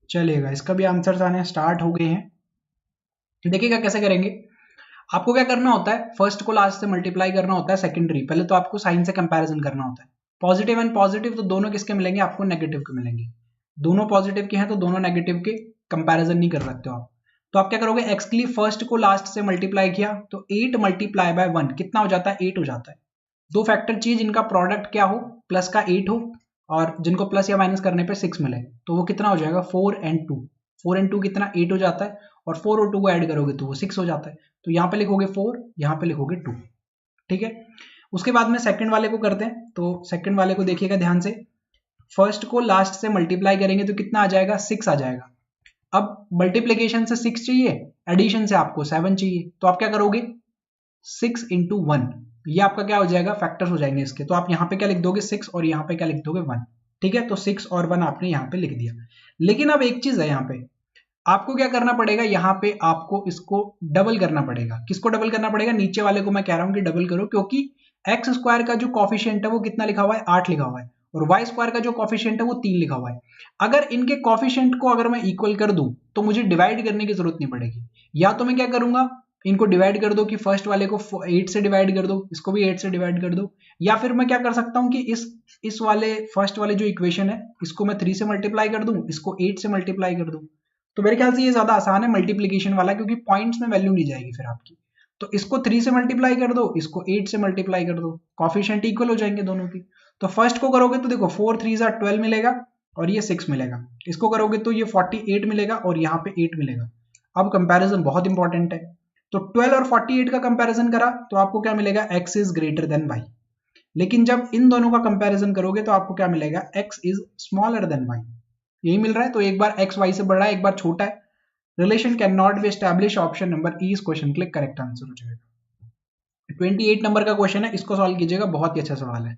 चलिएगा इसका भी आंसर आने स्टार्ट हो गए हैं। देखिएगा कैसे करेंगे, आपको क्या करना होता है, फर्स्ट को लास्ट से मल्टीप्लाई करना होता है, सेकेंडरी पहले तो आपको साइन से कंपैरिजन करना होता है, पॉजिटिव एंड पॉजिटिव तो दोनों किसके मिलेंगे, आपको नेगेटिव के मिलेंगे, दोनों पॉजिटिव के हैं तो दोनों नेगेटिव के कंपैरिजन नहीं कर सकते हो आप, तो आप क्या करोगे, एक्स के लिए फर्स्ट को लास्ट से मल्टीप्लाई किया तो 8 मल्टीप्लाई बाय 1 कितना हो जाता है, 8 हो जाता है। दो फैक्टर चाहिए जिनका प्रोडक्ट क्या हो, प्लस का 8 हो और जिनको प्लस या माइनस करने पे 6 मिले, तो वो कितना हो जाएगा 4 and 2। 4 and 2 कितना 8 हो जाता है और 4 और 2 को ऐड करोगे तो वो 6 हो जाता है। तो यहाँ पे लिखोगे 4, यहाँ पे लिखोगे 2। ठीक है, उसके बाद में सेकंड वाले को करते हैं। तो सेकंड वाले को देखिएगा ध्यान से, फर्स्ट को लास्ट से मल्टीप्लाई करेंगे तो कितना आ जाएगा, 6 आ जाएगा। अब मल्टीप्लीकेशन से 6 चाहिए, एडिशन से आपको 7 चाहिए, तो आप क्या करोगे 6 into 1, ये आपका क्या हो जाएगा, फैक्टर्स हो जाएंगे इसके। तो आप यहाँ पे क्या लिख दोगे 6 और यहाँ पे क्या लिख दोगे 1। ठीक है, तो 6 और 1 आपने यहाँ पे लिख दिया। लेकिन अब एक चीज है, यहाँ पे आपको क्या करना पड़ेगा, यहाँ पे आपको इसको डबल करना पड़ेगा। किसको डबल करना पड़ेगा, नीचे वाले को मैं कह रहा हूँ कि डबल करो, क्योंकि एक्स स्क्वायर का जो कॉफिशिएंट है वो कितना लिखा हुआ है, 8 लिखा हुआ है, और वाई स्क्वायर का जो कॉफिशिएंट है वो 3 लिखा हुआ है। अगर इनके कॉफिशिएंट को अगर मैं इक्वल कर दूं तो मुझे डिवाइड करने की जरूरत नहीं पड़ेगी। या तो मैं क्या करूंगा, इनको डिवाइड कर दो कि फर्स्ट वाले को 8 से डिवाइड कर दो, इसको भी 8 से डिवाइड कर दो, या फिर मैं क्या कर सकता हूं कि इस वाले फर्स्ट वाले जो इक्वेशन है इसको मैं 3 से मल्टीप्लाई कर दूं, इसको 8 से मल्टीप्लाई कर दूं। तो मेरे ख्याल से ये ज्यादा आसान है मल्टीप्लीकेशन वाला, क्योंकि पॉइंट्स में वैल्यू नहीं जाएगी फिर आपकी। तो इसको 3 से मल्टीप्लाई कर दो, इसको 8 से मल्टीप्लाई कर दो, कॉफिशिएंट इक्वल हो जाएंगे दोनों की। तो फर्स्ट को करोगे तो देखो 4 3 12 मिलेगा और ये 6 मिलेगा। इसको करोगे तो ये 48 मिलेगा और यहाँ पे 8 मिलेगा। अब कंपैरिजन बहुत इंपॉर्टेंट है। तो 12 और 48 का कंपैरिजन करा तो आपको क्या मिलेगा, x is greater then y। लेकिन जब इन दोनों का कंपैरिजन करोगे तो आपको क्या मिलेगा, x is smaller than y। यही मिल रहा है। तो एक बार x y से बड़ा है, एक बार छोटा है। Relation can not be establish, option number ई इस क्वेश्चन के लिए करेक्ट आंसर हो जाएगा। 28 नंबर का क्वेश्चन है, इसको सॉल्व कीजिएगा, बहुत ही अच्छा सवाल है।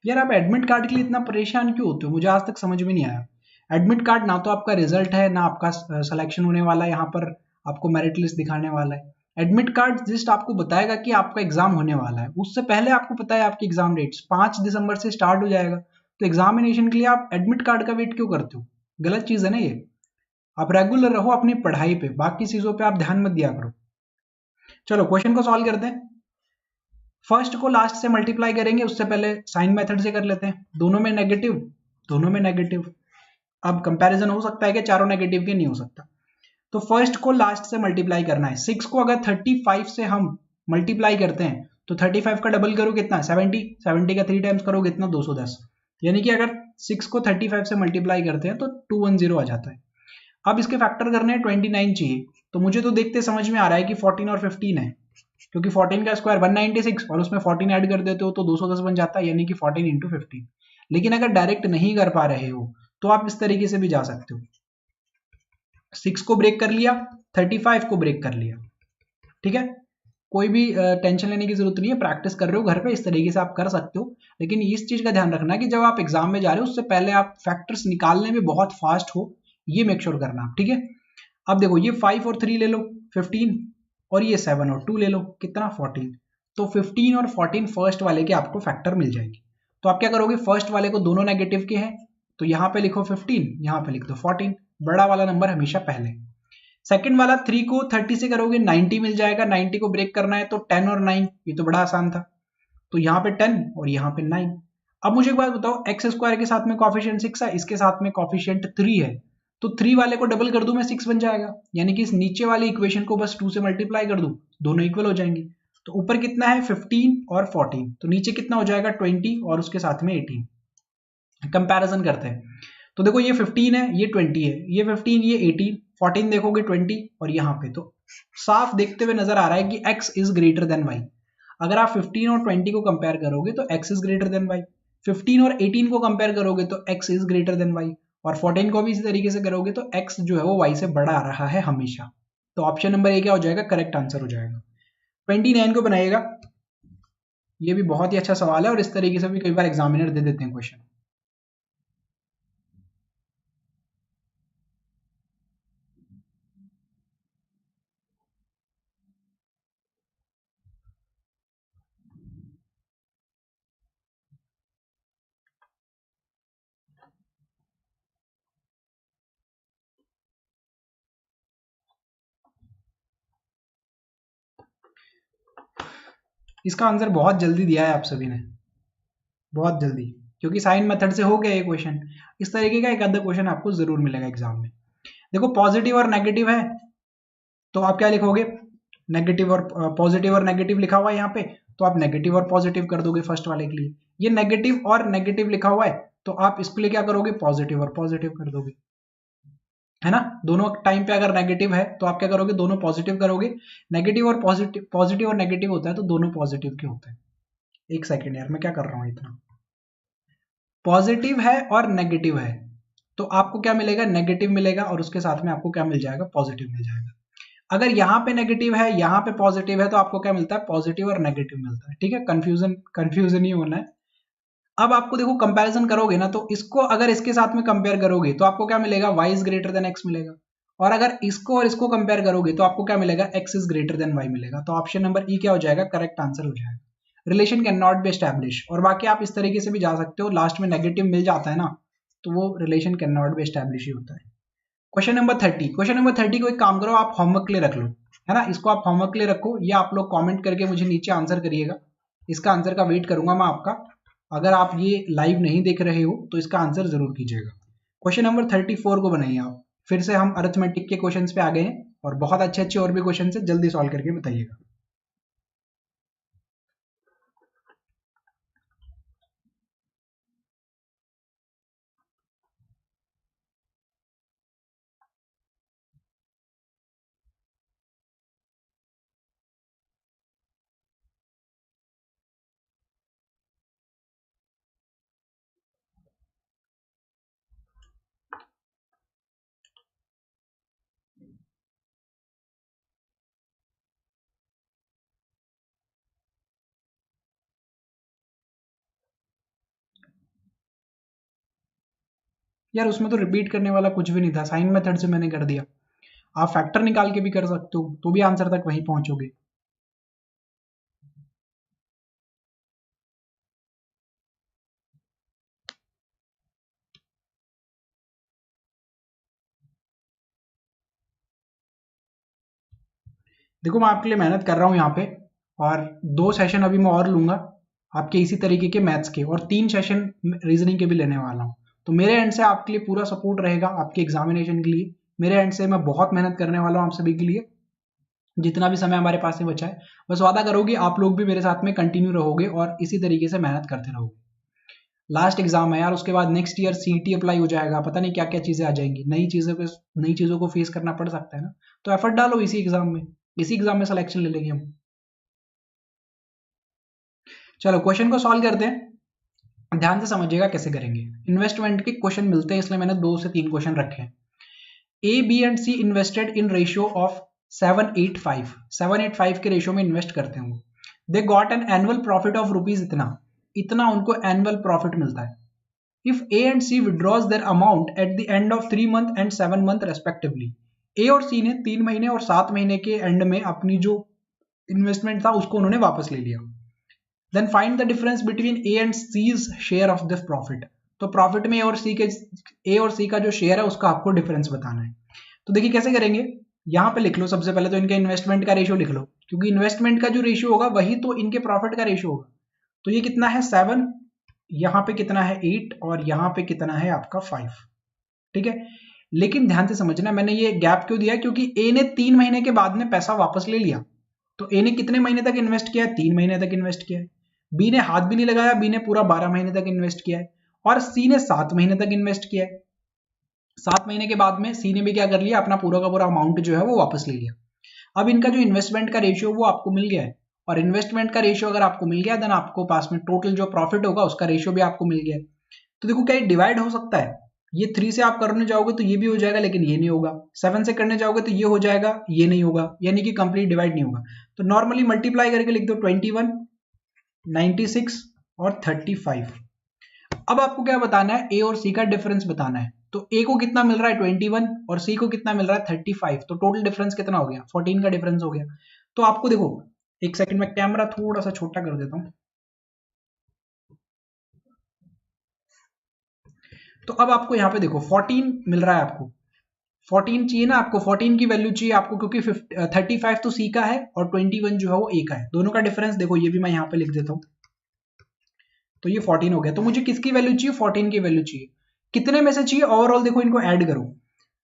यार आप एडमिट कार्ड के लिए इतना परेशान क्यों होते हो, मुझे आज तक समझ में नहीं आया। एडमिट कार्ड ना तो आपका रिजल्ट है, ना आपका सिलेक्शन होने वाला है, यहाँ पर आपको मेरिट लिस्ट दिखाने वाला है। एडमिट कार्ड जस्ट आपको बताएगा कि आपका एग्जाम होने वाला है, उससे पहले आपको पता है आपकी एग्जाम डेट्स 5 दिसंबर से स्टार्ट हो जाएगा। तो एग्जामिनेशन के लिए आप एडमिट कार्ड का वेट क्यों करते हो, गलत चीज है ना ये। आप रेगुलर रहो अपनी पढ़ाई पे, बाकी चीजों पे आप ध्यान मत दिया करो। चलो क्वेश्चन को सॉल्व करते हैं। फर्स्ट को लास्ट से मल्टीप्लाई करेंगे, उससे पहले साइन मेथड से कर लेते हैं। दोनों में नेगेटिव, दोनों में नेगेटिव। अब कंपैरिजन हो सकता है कि चारों नेगेटिव के, नहीं हो सकता। तो फर्स्ट को लास्ट से मल्टीप्लाई करना है। 6 को अगर 35 से हम मल्टीप्लाई करते हैं तो 35 का डबल करो कितना, 70। 70 का 3 टाइम्स करो कितना, 210। यानी कि अगर 6 को 35 से मल्टीप्लाई करते हैं तो 210 आ जाता है। अब इसके फैक्टर करने हैं, 29 चाहिए। तो मुझे तो देखते समझ में आ रहा है कि 14 और 15 है, क्योंकि 14 का स्क्वायर 196 और उसमें 14 ऐड कर देते हो तो 210 बन जाता है, यानी कि 14 इंटू 15। लेकिन अगर डायरेक्ट नहीं कर पा रहे हो तो आप इस तरीके से भी जा सकते हो। 6 को ब्रेक कर लिया, 35 को ब्रेक कर लिया। ठीक है, कोई भी टेंशन लेने की जरूरत नहीं है, प्रैक्टिस कर रहे हो घर पे, इस तरीके से आप कर सकते हो। लेकिन इस चीज का ध्यान रखना कि जब आप एग्जाम में जा रहे हो उससे पहले आप फैक्टर्स निकालने में बहुत फास्ट हो, ये मेक श्योर करना आप। ठीक है, अब देखो ये 5 और 3 ले लो 15, और ये 7 और 2 ले लो कितना 14। तो 15 और 14 फर्स्ट वाले के आपको फैक्टर मिल जाएंगे। तो आप क्या करोगे, फर्स्ट वाले को दोनों नेगेटिव के हैं तो यहाँ पे लिखो 15, यहाँ पे लिख दो 14, बड़ा वाला नंबर हमेशा पहले। सेकंड वाला 3 को 30 से करोगे 90 मिल जाएगा, 90 को ब्रेक करना है तो 10 और 9, ये तो बड़ा आसान था। तो यहाँ पे 10 और यहाँ पे 9। अब मुझे एक बात बताओ, एक्स स्क्वायर के साथ में कॉफिशिएंट 6 है, इसके साथ में कॉफिशिएंट 3 है, तो 3 वाले को डबल कर दूं मैं, 6 बन जाएगा। यानी कि इस नीचे वाली इक्वेशन को बस 2 से मल्टीप्लाई कर दूं, दोनों इक्वल हो जाएंगे। तो ऊपर कितना है 15 और 14, तो नीचे कितना हो जाएगा 20 और उसके साथ में 18। कंपैरिजन करते हैं। तो देखो ये 15 है, ये 20 है, ये 15, ये 18, 14 देखोगे 20 और यहाँ पे तो साफ देखते हुए नजर आ रहा है कि x is greater then y। अगर आप 15 और 20 को कंपेयर करोगे तो x is greater then y। 15 और 18 को कंपेयर करोगे तो x is greater then y, और 14 को भी इसी तरीके से करोगे तो x जो है वो y से बड़ा आ रहा है हमेशा। तो ऑप्शन नंबर ए क्या हो जाएगा, करेक्ट आंसर हो जाएगा। 29 को बनाइएगा, ये भी बहुत ही अच्छा सवाल है और इस तरीके से भी कई बार एग्जामिनर दे देते हैं क्वेश्चन। इसका आंसर बहुत जल्दी दिया है आप सभी ने, बहुत जल्दी, क्योंकि साइन मेथड से हो गया ये क्वेश्चन। इस तरीके का एक आधा क्वेश्चन आपको जरूर मिलेगा एग्जाम में। देखो पॉजिटिव और नेगेटिव है, तो आप क्या लिखोगे, नेगेटिव और पॉजिटिव और नेगेटिव लिखा हुआ है यहाँ पे, तो आप नेगेटिव और पॉजिटिव कर दोगे फर्स्ट वाले के लिए। ये नेगेटिव और नेगेटिव लिखा हुआ है, तो आप इसके लिए क्या करोगे, पॉजिटिव और पॉजिटिव कर दोगे, है ना। दोनों टाइम पे अगर नेगेटिव है तो आप क्या करोगे, दोनों पॉजिटिव करोगे। नेगेटिव और पॉजिटिव, पॉजिटिव और नेगेटिव होता है तो दोनों पॉजिटिव के होते हैं। एक सेकेंड यार, मैं क्या कर रहा हूँ इतना, पॉजिटिव है और नेगेटिव है, तो आपको क्या मिलेगा, नेगेटिव मिलेगा, और उसके साथ में आपको क्या मिल जाएगा, पॉजिटिव मिल जाएगा। अगर यहाँ पे नेगेटिव है, यहाँ पे पॉजिटिव है, तो आपको क्या मिलता है, पॉजिटिव और नेगेटिव मिलता है। ठीक है, कंफ्यूजन ही होना है। अब आपको देखो कंपैरिजन करोगे ना, तो इसको अगर इसके साथ में कंपेयर करोगे तो आपको क्या मिलेगा, y is greater then x मिलेगा। और अगर इसको और इसको कंपेयर करोगे तो आपको क्या मिलेगा, x is greater then y मिलेगा। तो ऑप्शन नंबर ई क्या हो जाएगा, करेक्ट आंसर हो जाएगा। Relation can not be establish, और बाकी आप इस तरीके से भी जा सकते हो, लास्ट में नेगेटिव मिल जाता है ना, तो वो relation can not be establish ही होता है। क्वेश्चन नंबर 30, क्वेश्चन नंबर 30 को एक काम करो, आप होमवर्क के लिए रख लो, है ना, इसको आप होमवर्क के लिए रखो, ये आप लोग कमेंट करके मुझे नीचे आंसर करिएगा। इसका आंसर का वेट करूंगा मैं आपका। अगर आप ये लाइव नहीं देख रहे हो तो इसका आंसर जरूर कीजिएगा। क्वेश्चन नंबर 34 को बनाइए आप। फिर से हम अरिथमेटिक के क्वेश्चंस पे आ गए हैं, और बहुत अच्छे अच्छे और भी क्वेश्चन है, जल्दी सॉल्व करके बताइएगा। यार उसमें तो रिपीट करने वाला कुछ भी नहीं था, साइन मेथड से मैंने कर दिया। आप फैक्टर निकाल के भी कर सकते हो, तो भी आंसर तक वहीं पहुंचोगे। देखो मैं आपके लिए मेहनत कर रहा हूँ यहाँ पे, और 2 सेशन अभी मैं और लूंगा आपके इसी तरीके के मैथ्स के, और 3 सेशन रीजनिंग के भी लेने वाला हूँ। तो मेरे एंड से आपके लिए पूरा सपोर्ट रहेगा आपके एग्जामिनेशन के लिए। मेरे एंड से मैं बहुत मेहनत करने वाला हूँ आप सभी के लिए, जितना भी समय हमारे पास में बचा है। बस वादा करो कि आप लोग भी मेरे साथ में कंटिन्यू रहोगे और इसी तरीके से मेहनत करते रहोगे। लास्ट एग्जाम है यार, उसके बाद नेक्स्ट ईयर सीईटी अप्लाई हो जाएगा, पता नहीं क्या क्या चीजें आ जाएंगी, नई चीजों को फेस करना पड़ सकता है ना। तो एफर्ट डालो इसी एग्जाम में, इसी एग्जाम में सिलेक्शन ले लेंगे हम। चलो क्वेश्चन को सॉल्व करते हैं, ध्यान से समझिएगा कैसे करेंगे। इन्वेस्टमेंट के क्वेश्चन मिलते हैं, इसलिए मैंने 2 से 3 क्वेश्चन रखे हैं। A B and C invested in ratio of 785 के रेशियो में इन्वेस्ट करते हैं वो। They got an annual profit of rupees इतना, इतना उनको एनुअल प्रॉफिट मिलता है। If A and C withdraws their amount at the end of 3 month and 7 month respectively, A और सी ने 3 महीने और 7 महीने के एंड में अपनी जो इन्वेस्टमेंट था उसको उन्होंने वापस ले लिया। Then find the difference between A and C's share of this profit. तो प्रॉफिट में ए और सी का जो शेयर है उसका आपको डिफरेंस बताना है। तो देखिए कैसे करेंगे, यहां पे लिख लो सबसे पहले तो इनके इन्वेस्टमेंट का रेशियो लिख लो, क्योंकि इन्वेस्टमेंट का जो रेशियो होगा वही तो इनके प्रॉफिट का रेशियो होगा। तो ये कितना है 7, यहाँ पे कितना है 8, और यहाँ पे कितना है आपका 5। ठीक है, लेकिन ध्यान से समझना, मैंने ये गैप क्यों दिया, क्योंकि ए ने 3 महीने के बाद में पैसा वापस ले लिया। तो ए ने कितने महीने तक इन्वेस्ट किया है, 3 महीने तक इन्वेस्ट किया है। बी ने हाथ भी नहीं लगाया, बी ने पूरा 12 महीने तक इन्वेस्ट किया है। और सी ने 7 महीने तक इन्वेस्ट किया है। 7 महीने के बाद में सी ने भी क्या कर लिया, अपना पूरा का पूरा अमाउंट जो है वो वापस ले लिया। अब इनका जो इन्वेस्टमेंट का रेशियो वो आपको मिल गया है, और इन्वेस्टमेंट का रेशियो अगर आपको मिल गया, देन आपको पास में टोटल जो प्रॉफिट होगा उसका रेशियो भी आपको मिल गया है। तो देखो क्या डिवाइड हो सकता है, ये 3 से आप करने जाओगे तो ये भी हो जाएगा, लेकिन ये नहीं होगा। 7 से करने जाओगे तो ये हो जाएगा, ये नहीं होगा, यानी कि कंप्लीट डिवाइड नहीं होगा। तो नॉर्मली मल्टीप्लाई करके लिख दो 21, 96 और 35। अब आपको क्या बताना है, ए और सी का डिफरेंस बताना है। तो ए को कितना मिल रहा है 21, और सी को कितना मिल रहा है 35, तो टोटल डिफरेंस कितना हो गया, 14 का डिफरेंस हो गया। तो आपको देखो, एक सेकंड में कैमरा थोड़ा सा छोटा कर देता हूं। तो अब आपको यहाँ पे देखो 14 मिल रहा है आपको, 14 चाहिए ना आपको, 14 की वैल्यू चाहिए आपको, क्योंकि 35 तो सी का है और 21 जो है वो ए का है। दोनों का डिफरेंस देखो, ये भी मैं यहाँ पे लिख देता हूँ। तो ये 14 हो गया। तो मुझे किसकी वैल्यू चाहिए? 14 की वैल्यू चाहिए। कितने में से चाहिए? ओवरऑल देखो, इनको ऐड करो,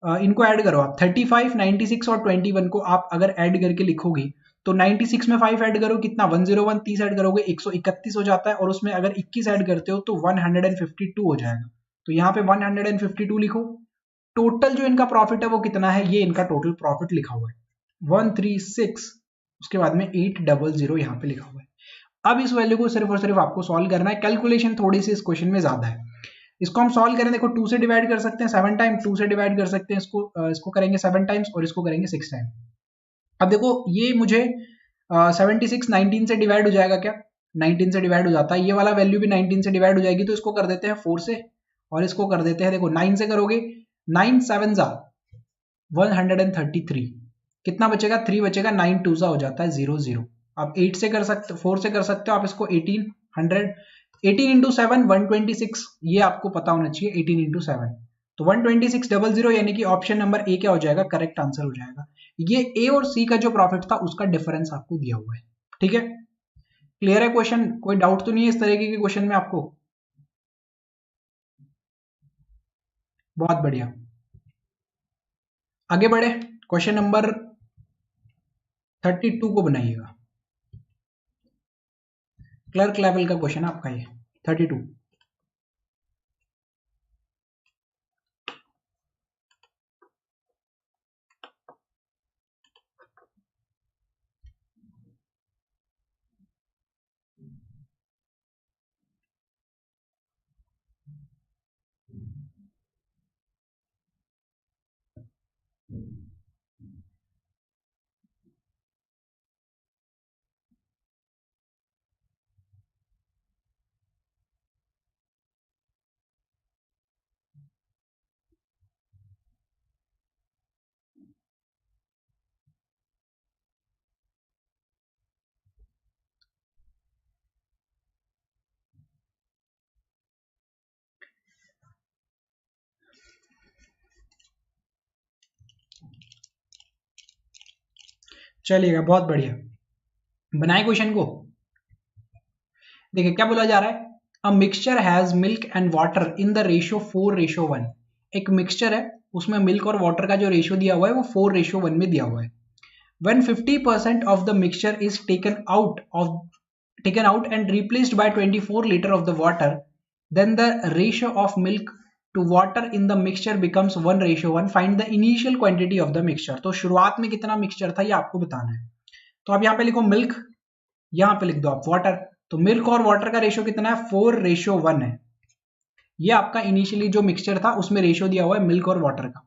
इनको ऐड करो आप। 35, 96 और 21 को आप अगर ऐड करके लिखोगे तो 96 में 5 ऐड करो, कितना? 101, 30 ऐड करोगे 131 हो जाता है, और उसमें अगर 21 ऐड करते हो तो 152 हो जाएगा। तो यहाँ पे 152 लिखो। टोटल जो इनका प्रॉफिट है वो कितना है? ये इनका टोटल प्रॉफिट लिखा हुआ है 136, उसके बाद में 800 यहाँ पे लिखा हुआ है। अब इस वैल्यू को सिर्फ और सिर्फ आपको सॉल्व करना है। कैलकुलेशन थोड़ी सी इस क्वेश्चन में ज्यादा है। इसको हम सॉल्व करें, देखो 2 से डिवाइड कर सकते हैं 7 टाइम, 2 से डिवाइड कर सकते हैं इसको करेंगे 7 टाइम्स और इसको करेंगे 6 टाइम। अब देखो ये मुझे 76 19 से डिवाइड हो जाएगा क्या? 19 से डिवाइड हो जाता है। ये वाला वैल्यू भी 19 से डिवाइड हो जाएगी, तो इसको कर देते हैं 4 से और इसको कर देते हैं, देखो 9 से करोगे, 9 7 जा 133, कितना बचेगा? 3 बचेगा, 9 2 जा हो जाता है 0 0। आप 8 से कर सकते, 4 से कर सकते हो आप इसको 1800, 18 इंटू 7 126, ये आपको पता होना चाहिए 18 इंटू 7, तो 12600, यानी कि ऑप्शन नंबर ए क्या हो जाएगा? करेक्ट आंसर हो जाएगा। ये ए और सी का जो प्रॉफिट था उसका डिफरेंस आपको दिया हुआ है। ठीक है, क्लियर है क्वेश्चन? कोई डाउट तो नहीं है इस तरीके के क्वेश्चन में आपको? बहुत बढ़िया, आगे बढ़े। क्वेश्चन नंबर 32 को बनाइएगा। क्लर्क लेवल का क्वेश्चन है आपका ये 32। चलिएगा, बहुत बढ़िया, बनाए क्वेश्चन को। देखिए क्या बोला जा रहा है, a mixture has milk and water in the ratio 4:1। एक मिक्सचर है, उसमें मिल्क और वाटर का जो रेशियो दिया हुआ है वो 4:1 में दिया हुआ है। When 50% of the mixture is taken out and replaced by 24 liter of the water, then the ratio of milk to water in the mixture becomes 1:1. Find the initial quantity of the mixture. तो शुरुआत में कितना mixture था ये आपको बताना है। तो आप यहाँ पे लिखो मिल्क, यहाँ पे लिख दो आप वाटर। तो मिल्क और वाटर का रेशियो कितना है? 4:1 है। ये आपका इनिशियली जो मिक्सचर था उसमें रेशियो दिया हुआ है मिल्क और वाटर का।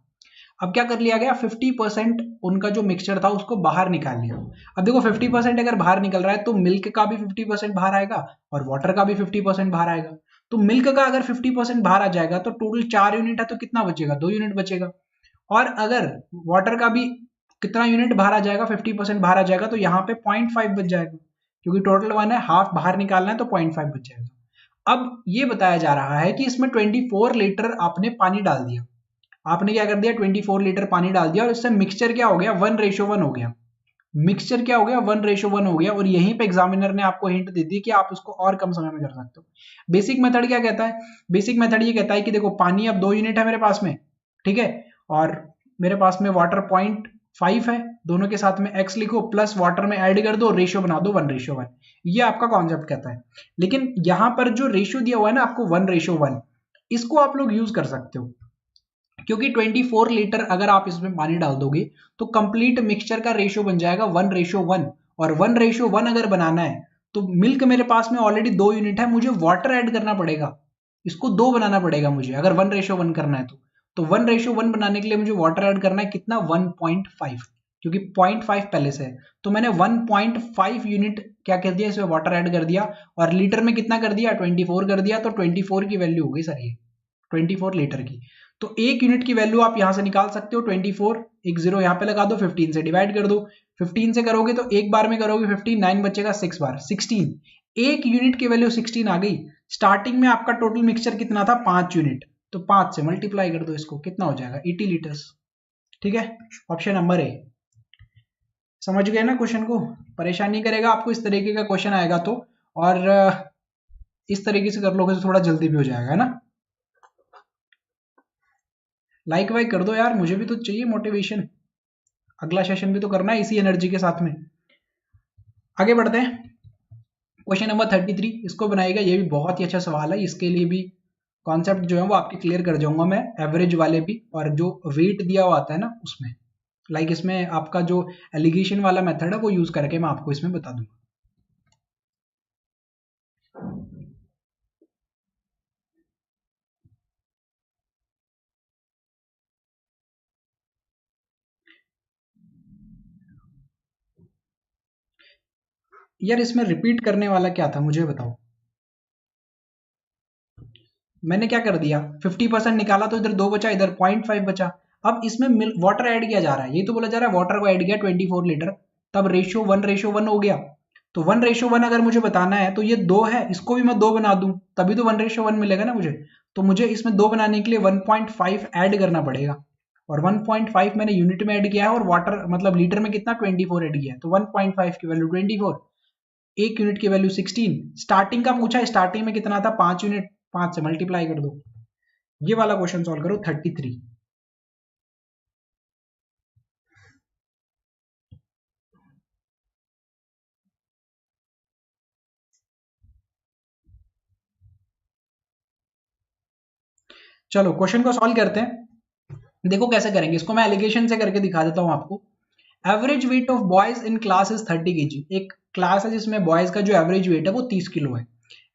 अब क्या कर लिया गया, 50% उनका जो मिक्सचर था उसको बाहर निकाल लिया। अब देखो 50% अगर बाहर निकल रहा है तो मिल्क का भी 50% बाहर आएगा और वाटर का भी 50% बाहर आएगा। तो मिल्क का अगर 50% बाहर आ जाएगा तो टोटल 4 यूनिट है, तो कितना बचेगा? 2 यूनिट बचेगा। और अगर वाटर का भी कितना यूनिट बाहर आ जाएगा, 50% बाहर आ जाएगा, तो यहाँ पे 0.5 बच जाएगा, क्योंकि टोटल 1 है, हाफ बाहर निकालना है तो 0.5 बच जाएगा। अब ये बताया जा रहा है कि इसमें 24 लीटर आपने पानी डाल दिया। आपने क्या कर दिया? 24 लीटर पानी डाल दिया और इससे मिक्सचर क्या हो गया? 1:1 हो गया। मिक्सचर क्या हो गया? 1:1 हो गया। और यहीं पे एग्जामिनर ने आपको हिंट दे दी कि आप इसको और कम समय में कर सकते हो। बेसिक मेथड क्या कहता है? बेसिक मेथड ये कहता है कि देखो पानी अब 2 यूनिट है मेरे पास में, ठीक है, और मेरे पास में वाटर 0.5 है, दोनों के साथ में x लिखो प्लस वाटर में ऐड कर दो, रेशियो बना दो 1:1। ये आपका कॉन्सेप्ट कहता है। लेकिन यहां पर जो रेशियो दिया हुआ है ना आपको 1:1, इसको आप लोग यूज कर सकते हो, क्योंकि 24 लीटर अगर आप इसमें पानी डाल दोगे तो कंप्लीट मिक्सचर का रेशियो बन जाएगा 1:1। और 1:1 अगर बनाना है तो मिल्क मेरे पास में ऑलरेडी 2 यूनिट है, मुझे वाटर ऐड करना पड़ेगा, इसको 2 बनाना पड़ेगा मुझे अगर 1:1 करना है तो 1:1 बनाने के लिए मुझे वाटर ऐड करना है कितना? 1.5, क्योंकि 0.5 पहले से है, तो मैंने 1.5 यूनिट क्या कर दिया, इसमें वाटर ऐड कर दिया। और लीटर में कितना कर दिया? 24 कर दिया। तो 24 की वैल्यू हो गई सर ये 24 लीटर की। तो 1 यूनिट की वैल्यू आप यहां से निकाल सकते हो 24, एक जीरो यहां पे लगा दो, 15 से डिवाइड कर दो। 15 से करोगे तो एक बार में करोगे 15, 9 बचेगा 6 बार 16, 1 यूनिट की वैल्यू 16 आ गई। स्टार्टिंग में आपका टोटल मिक्सचर कितना था? 5 यूनिट, तो 5 से मल्टीप्लाई कर दो इसको, कितना हो जाएगा? 80 लीटर्स। ठीक है, ऑप्शन नंबर ए। समझ गए ना क्वेश्चन को? परेशान नहीं करेगा आपको, इस तरीके का क्वेश्चन आएगा तो, और इस तरीके से कर लोगे तो थोड़ा जल्दी भी हो जाएगा, है ना। लाइक वाइक कर दो यार, मुझे भी तो चाहिए मोटिवेशन, अगला सेशन भी तो करना है इसी एनर्जी के साथ में। आगे बढ़ते हैं, क्वेश्चन नंबर 33 इसको बनाएगा, ये भी बहुत ही अच्छा सवाल है, इसके लिए भी कॉन्सेप्ट जो है वो आपके क्लियर कर जाऊंगा मैं, एवरेज वाले भी और जो वेट दिया हुआ आता है ना उसमें, लाइक इसमें आपका जो एलिगेशन वाला मेथड है वो यूज करके मैं आपको इसमें बता दूंगा। यार इसमें रिपीट करने वाला क्या था मुझे बताओ। मैंने क्या कर दिया, 50% निकाला तो इधर 2 बचा, इधर 0.5 बचा। अब इसमें वाटर ऐड किया जा रहा है, ये तो बोला जा रहा है वाटर को ऐड किया 24 लीटर, तब रेशियो 1:1 हो गया। तो 1:1 अगर मुझे बताना है तो ये 2 है, इसको भी मैं 2 बना दूं तभी तो 1:1 मिलेगा ना मुझे। तो मुझे इसमें 2 बनाने के लिए 1.5 ऐड करना पड़ेगा, और 1.5 मैंने यूनिट में ऐड किया है, और वाटर मतलब लीटर में कितना 24 ऐड किया है, तो 1.5 की वैल्यू 24, एक यूनिट की वैल्यू 16। स्टार्टिंग का पूछा है, स्टार्टिंग में कितना था 5 यूनिट, 5 से मल्टीप्लाई कर दो। ये वाला क्वेश्चन सॉल्व करो 33। चलो क्वेश्चन को सॉल्व करते हैं, देखो कैसे करेंगे इसको, मैं एलिगेशन से करके दिखा देता हूं आपको। Average weight of boys in class is 30 kg। एक क्लास है जिसमें बॉयज का जो एवरेज वेट है वो 30 किलो है,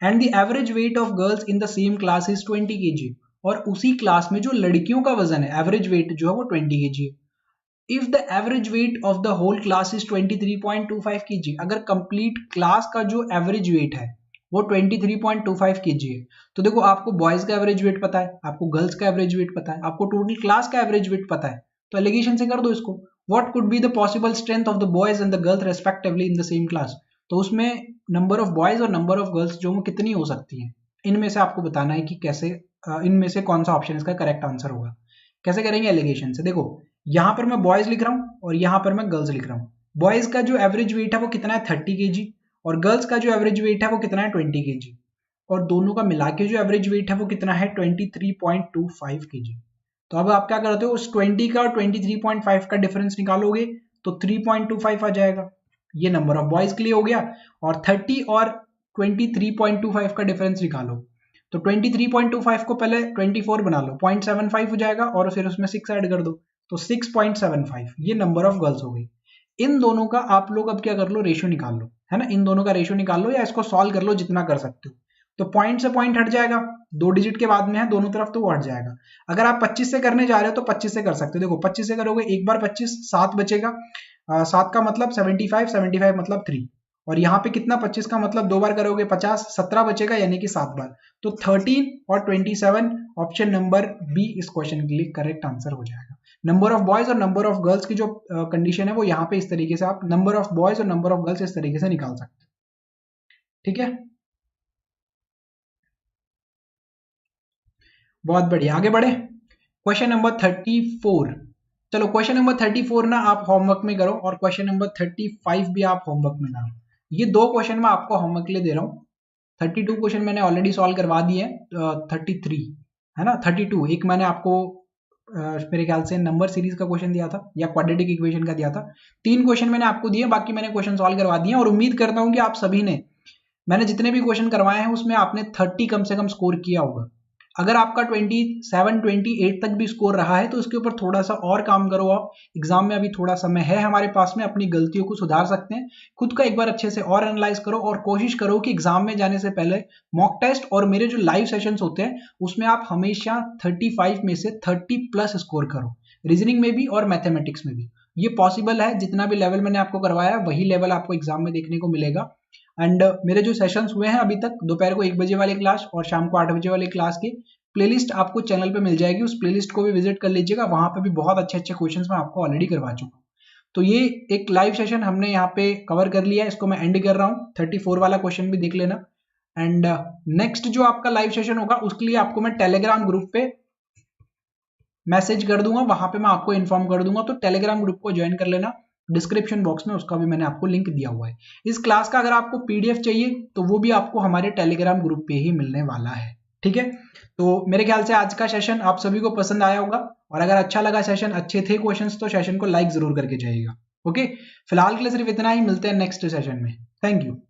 and the average weight of girls in the same class is 20 kg। और उसी क्लास में जो लड़कियों का वजन है, एवरेज वेट जो है वो 20 kg है। If the average weight of the whole class is 23.25 kg, अगर कंप्लीट क्लास का जो एवरेज वेट है वो 23.25 kg है, तो देखो आपको बॉयज का एवरेज वेट पता है, आपको गर्ल्स का एवरेज वेट पता है, आपको टोटल क्लास का एवरेज वेट पता है, तो एलिगेशन से कर दो इसको। What could be the possible strength of the boys and the girls respectively in the same class. तो उसमें नंबर ऑफ बॉयज और नंबर ऑफ गर्ल्स जो वो कितनी हो सकती है, इनमें से आपको बताना है कि कैसे, इनमें से कौन सा ऑप्शन इसका करेक्ट आंसर होगा। कैसे करेंगे एलिगेशन से, देखो यहां पर मैं बॉयज लिख रहा हूं और यहां पर मैं गर्ल्स लिख रहा हूं। बॉयज का जो एवरेज वेट है वो कितना है 30 kg, और गर्ल्स का जो एवरेज वेट है वो कितना है 20 kg, और दोनों का मिला के जो एवरेज वेट है वो कितना है 23.25 kg। तो अब आप क्या करते हो, उस 20 का और 23.5 का डिफरेंस निकालोगे तो 3.25 आ जाएगा, ये नंबर ऑफ बॉयज के लिए हो गया। और 30 और 23.25 का डिफरेंस निकालो, तो 23.25 को पहले 24 बना लो, 0.75 हो जाएगा, और फिर उसमें 6 ऐड कर दो, तो 6.75 ये नंबर ऑफ गर्ल्स हो गई। इन दोनों का आप लोग अब क्या कर लो, रेशियो निकाल लो, है ना, इन दोनों का रेशियो निकाल लो या इसको सॉल्व कर लो जितना कर सकते हो। तो पॉइंट से पॉइंट हट जाएगा, 2 डिजिट के बाद में है दोनों तरफ तो वो हट जाएगा। अगर आप 25 से करने जा रहे हो तो 25 से कर सकते हो, देखो 25 से करोगे एक बार 25, 7 बचेगा, 7 का मतलब 75, 75 मतलब 3, और यहाँ पे कितना 25 का मतलब 2 बार करोगे 50, 17 बचेगा यानी कि 7 बार, तो 13 और 27 ऑप्शन नंबर बी इस क्वेश्चन के लिए करेक्ट आंसर हो जाएगा। नंबर ऑफ बॉयज और नंबर ऑफ गर्ल्स की जो कंडीशन है वो यहाँ पे इस तरीके से आप नंबर ऑफ बॉयज और नंबर ऑफ गर्ल्स इस तरीके से निकाल सकते हैं, ठीक है। बहुत बढ़िया, आगे बढ़े, क्वेश्चन नंबर 34। चलो क्वेश्चन नंबर 34 ना आप होमवर्क में करो, और क्वेश्चन नंबर 35 भी आप होमवर्क में करो। ये दो क्वेश्चन मैं आपको होमवर्क के लिए दे रहा हूँ। 32 क्वेश्चन मैंने ऑलरेडी सॉल्व करवा दिए हैं, 33 है ना, 32 एक मैंने आपको मेरे ख्याल से नंबर सीरीज का क्वेश्चन दिया था या क्वाड्रेटिक इक्वेशन का दिया था। 3 क्वेश्चन मैंने आपको दिए, बाकी मैंने क्वेश्चन सॉल्व करवा दिए, और उम्मीद करता हूँ कि आप सभी ने, मैंने जितने भी क्वेश्चन करवाए हैं उसमें आपने 30 कम से कम स्कोर किया होगा। अगर आपका 27 28 तक भी स्कोर रहा है तो उसके ऊपर थोड़ा सा और काम करो आप, एग्जाम में अभी थोड़ा समय है हमारे पास में, अपनी गलतियों को सुधार सकते हैं, खुद का एक बार अच्छे से और एनालाइज करो, और कोशिश करो कि एग्जाम में जाने से पहले मॉक टेस्ट और मेरे जो लाइव सेशंस होते हैं उसमें आप हमेशा 35 में से 30 प्लस स्कोर करो, रीजनिंग में भी और मैथमेटिक्स में भी। ये पॉसिबल है, जितना भी लेवल मैंने आपको करवाया वही लेवल आपको एग्जाम में देखने को मिलेगा। एंड मेरे जो सेशंस हुए हैं अभी तक, दोपहर को 1 बजे वाली क्लास और शाम को 8 बजे वाली क्लास की प्लेलिस्ट आपको चैनल पे मिल जाएगी, उस प्लेलिस्ट को भी विजिट कर लीजिएगा, वहां पे भी बहुत अच्छे अच्छे क्वेश्चंस मैं आपको ऑलरेडी करवा चुका हूँ। तो ये एक लाइव सेशन हमने यहाँ पे कवर कर लिया है, इसको मैं एंड कर रहा हूँ। 34 वाला क्वेश्चन भी देख लेना, एंड नेक्स्ट जो आपका लाइव सेशन होगा उसके लिए आपको मैं टेलीग्राम ग्रुप पे मैसेज कर दूंगा, वहां पे मैं आपको इन्फॉर्म कर दूंगा। तो टेलीग्राम ग्रुप को ज्वाइन कर लेना, डिस्क्रिप्शन बॉक्स में उसका भी मैंने आपको लिंक दिया हुआ है। इस क्लास का अगर आपको पीडीएफ चाहिए तो वो भी आपको हमारे टेलीग्राम ग्रुप पे ही मिलने वाला है, ठीक है। तो मेरे ख्याल से आज का सेशन आप सभी को पसंद आया होगा, और अगर अच्छा लगा सेशन, अच्छे थे क्वेश्चंस, तो सेशन को लाइक जरूर करके जाइएगा। ओके, फिलहाल के लिए सिर्फ इतना ही, मिलते हैं नेक्स्ट सेशन में। Thank you.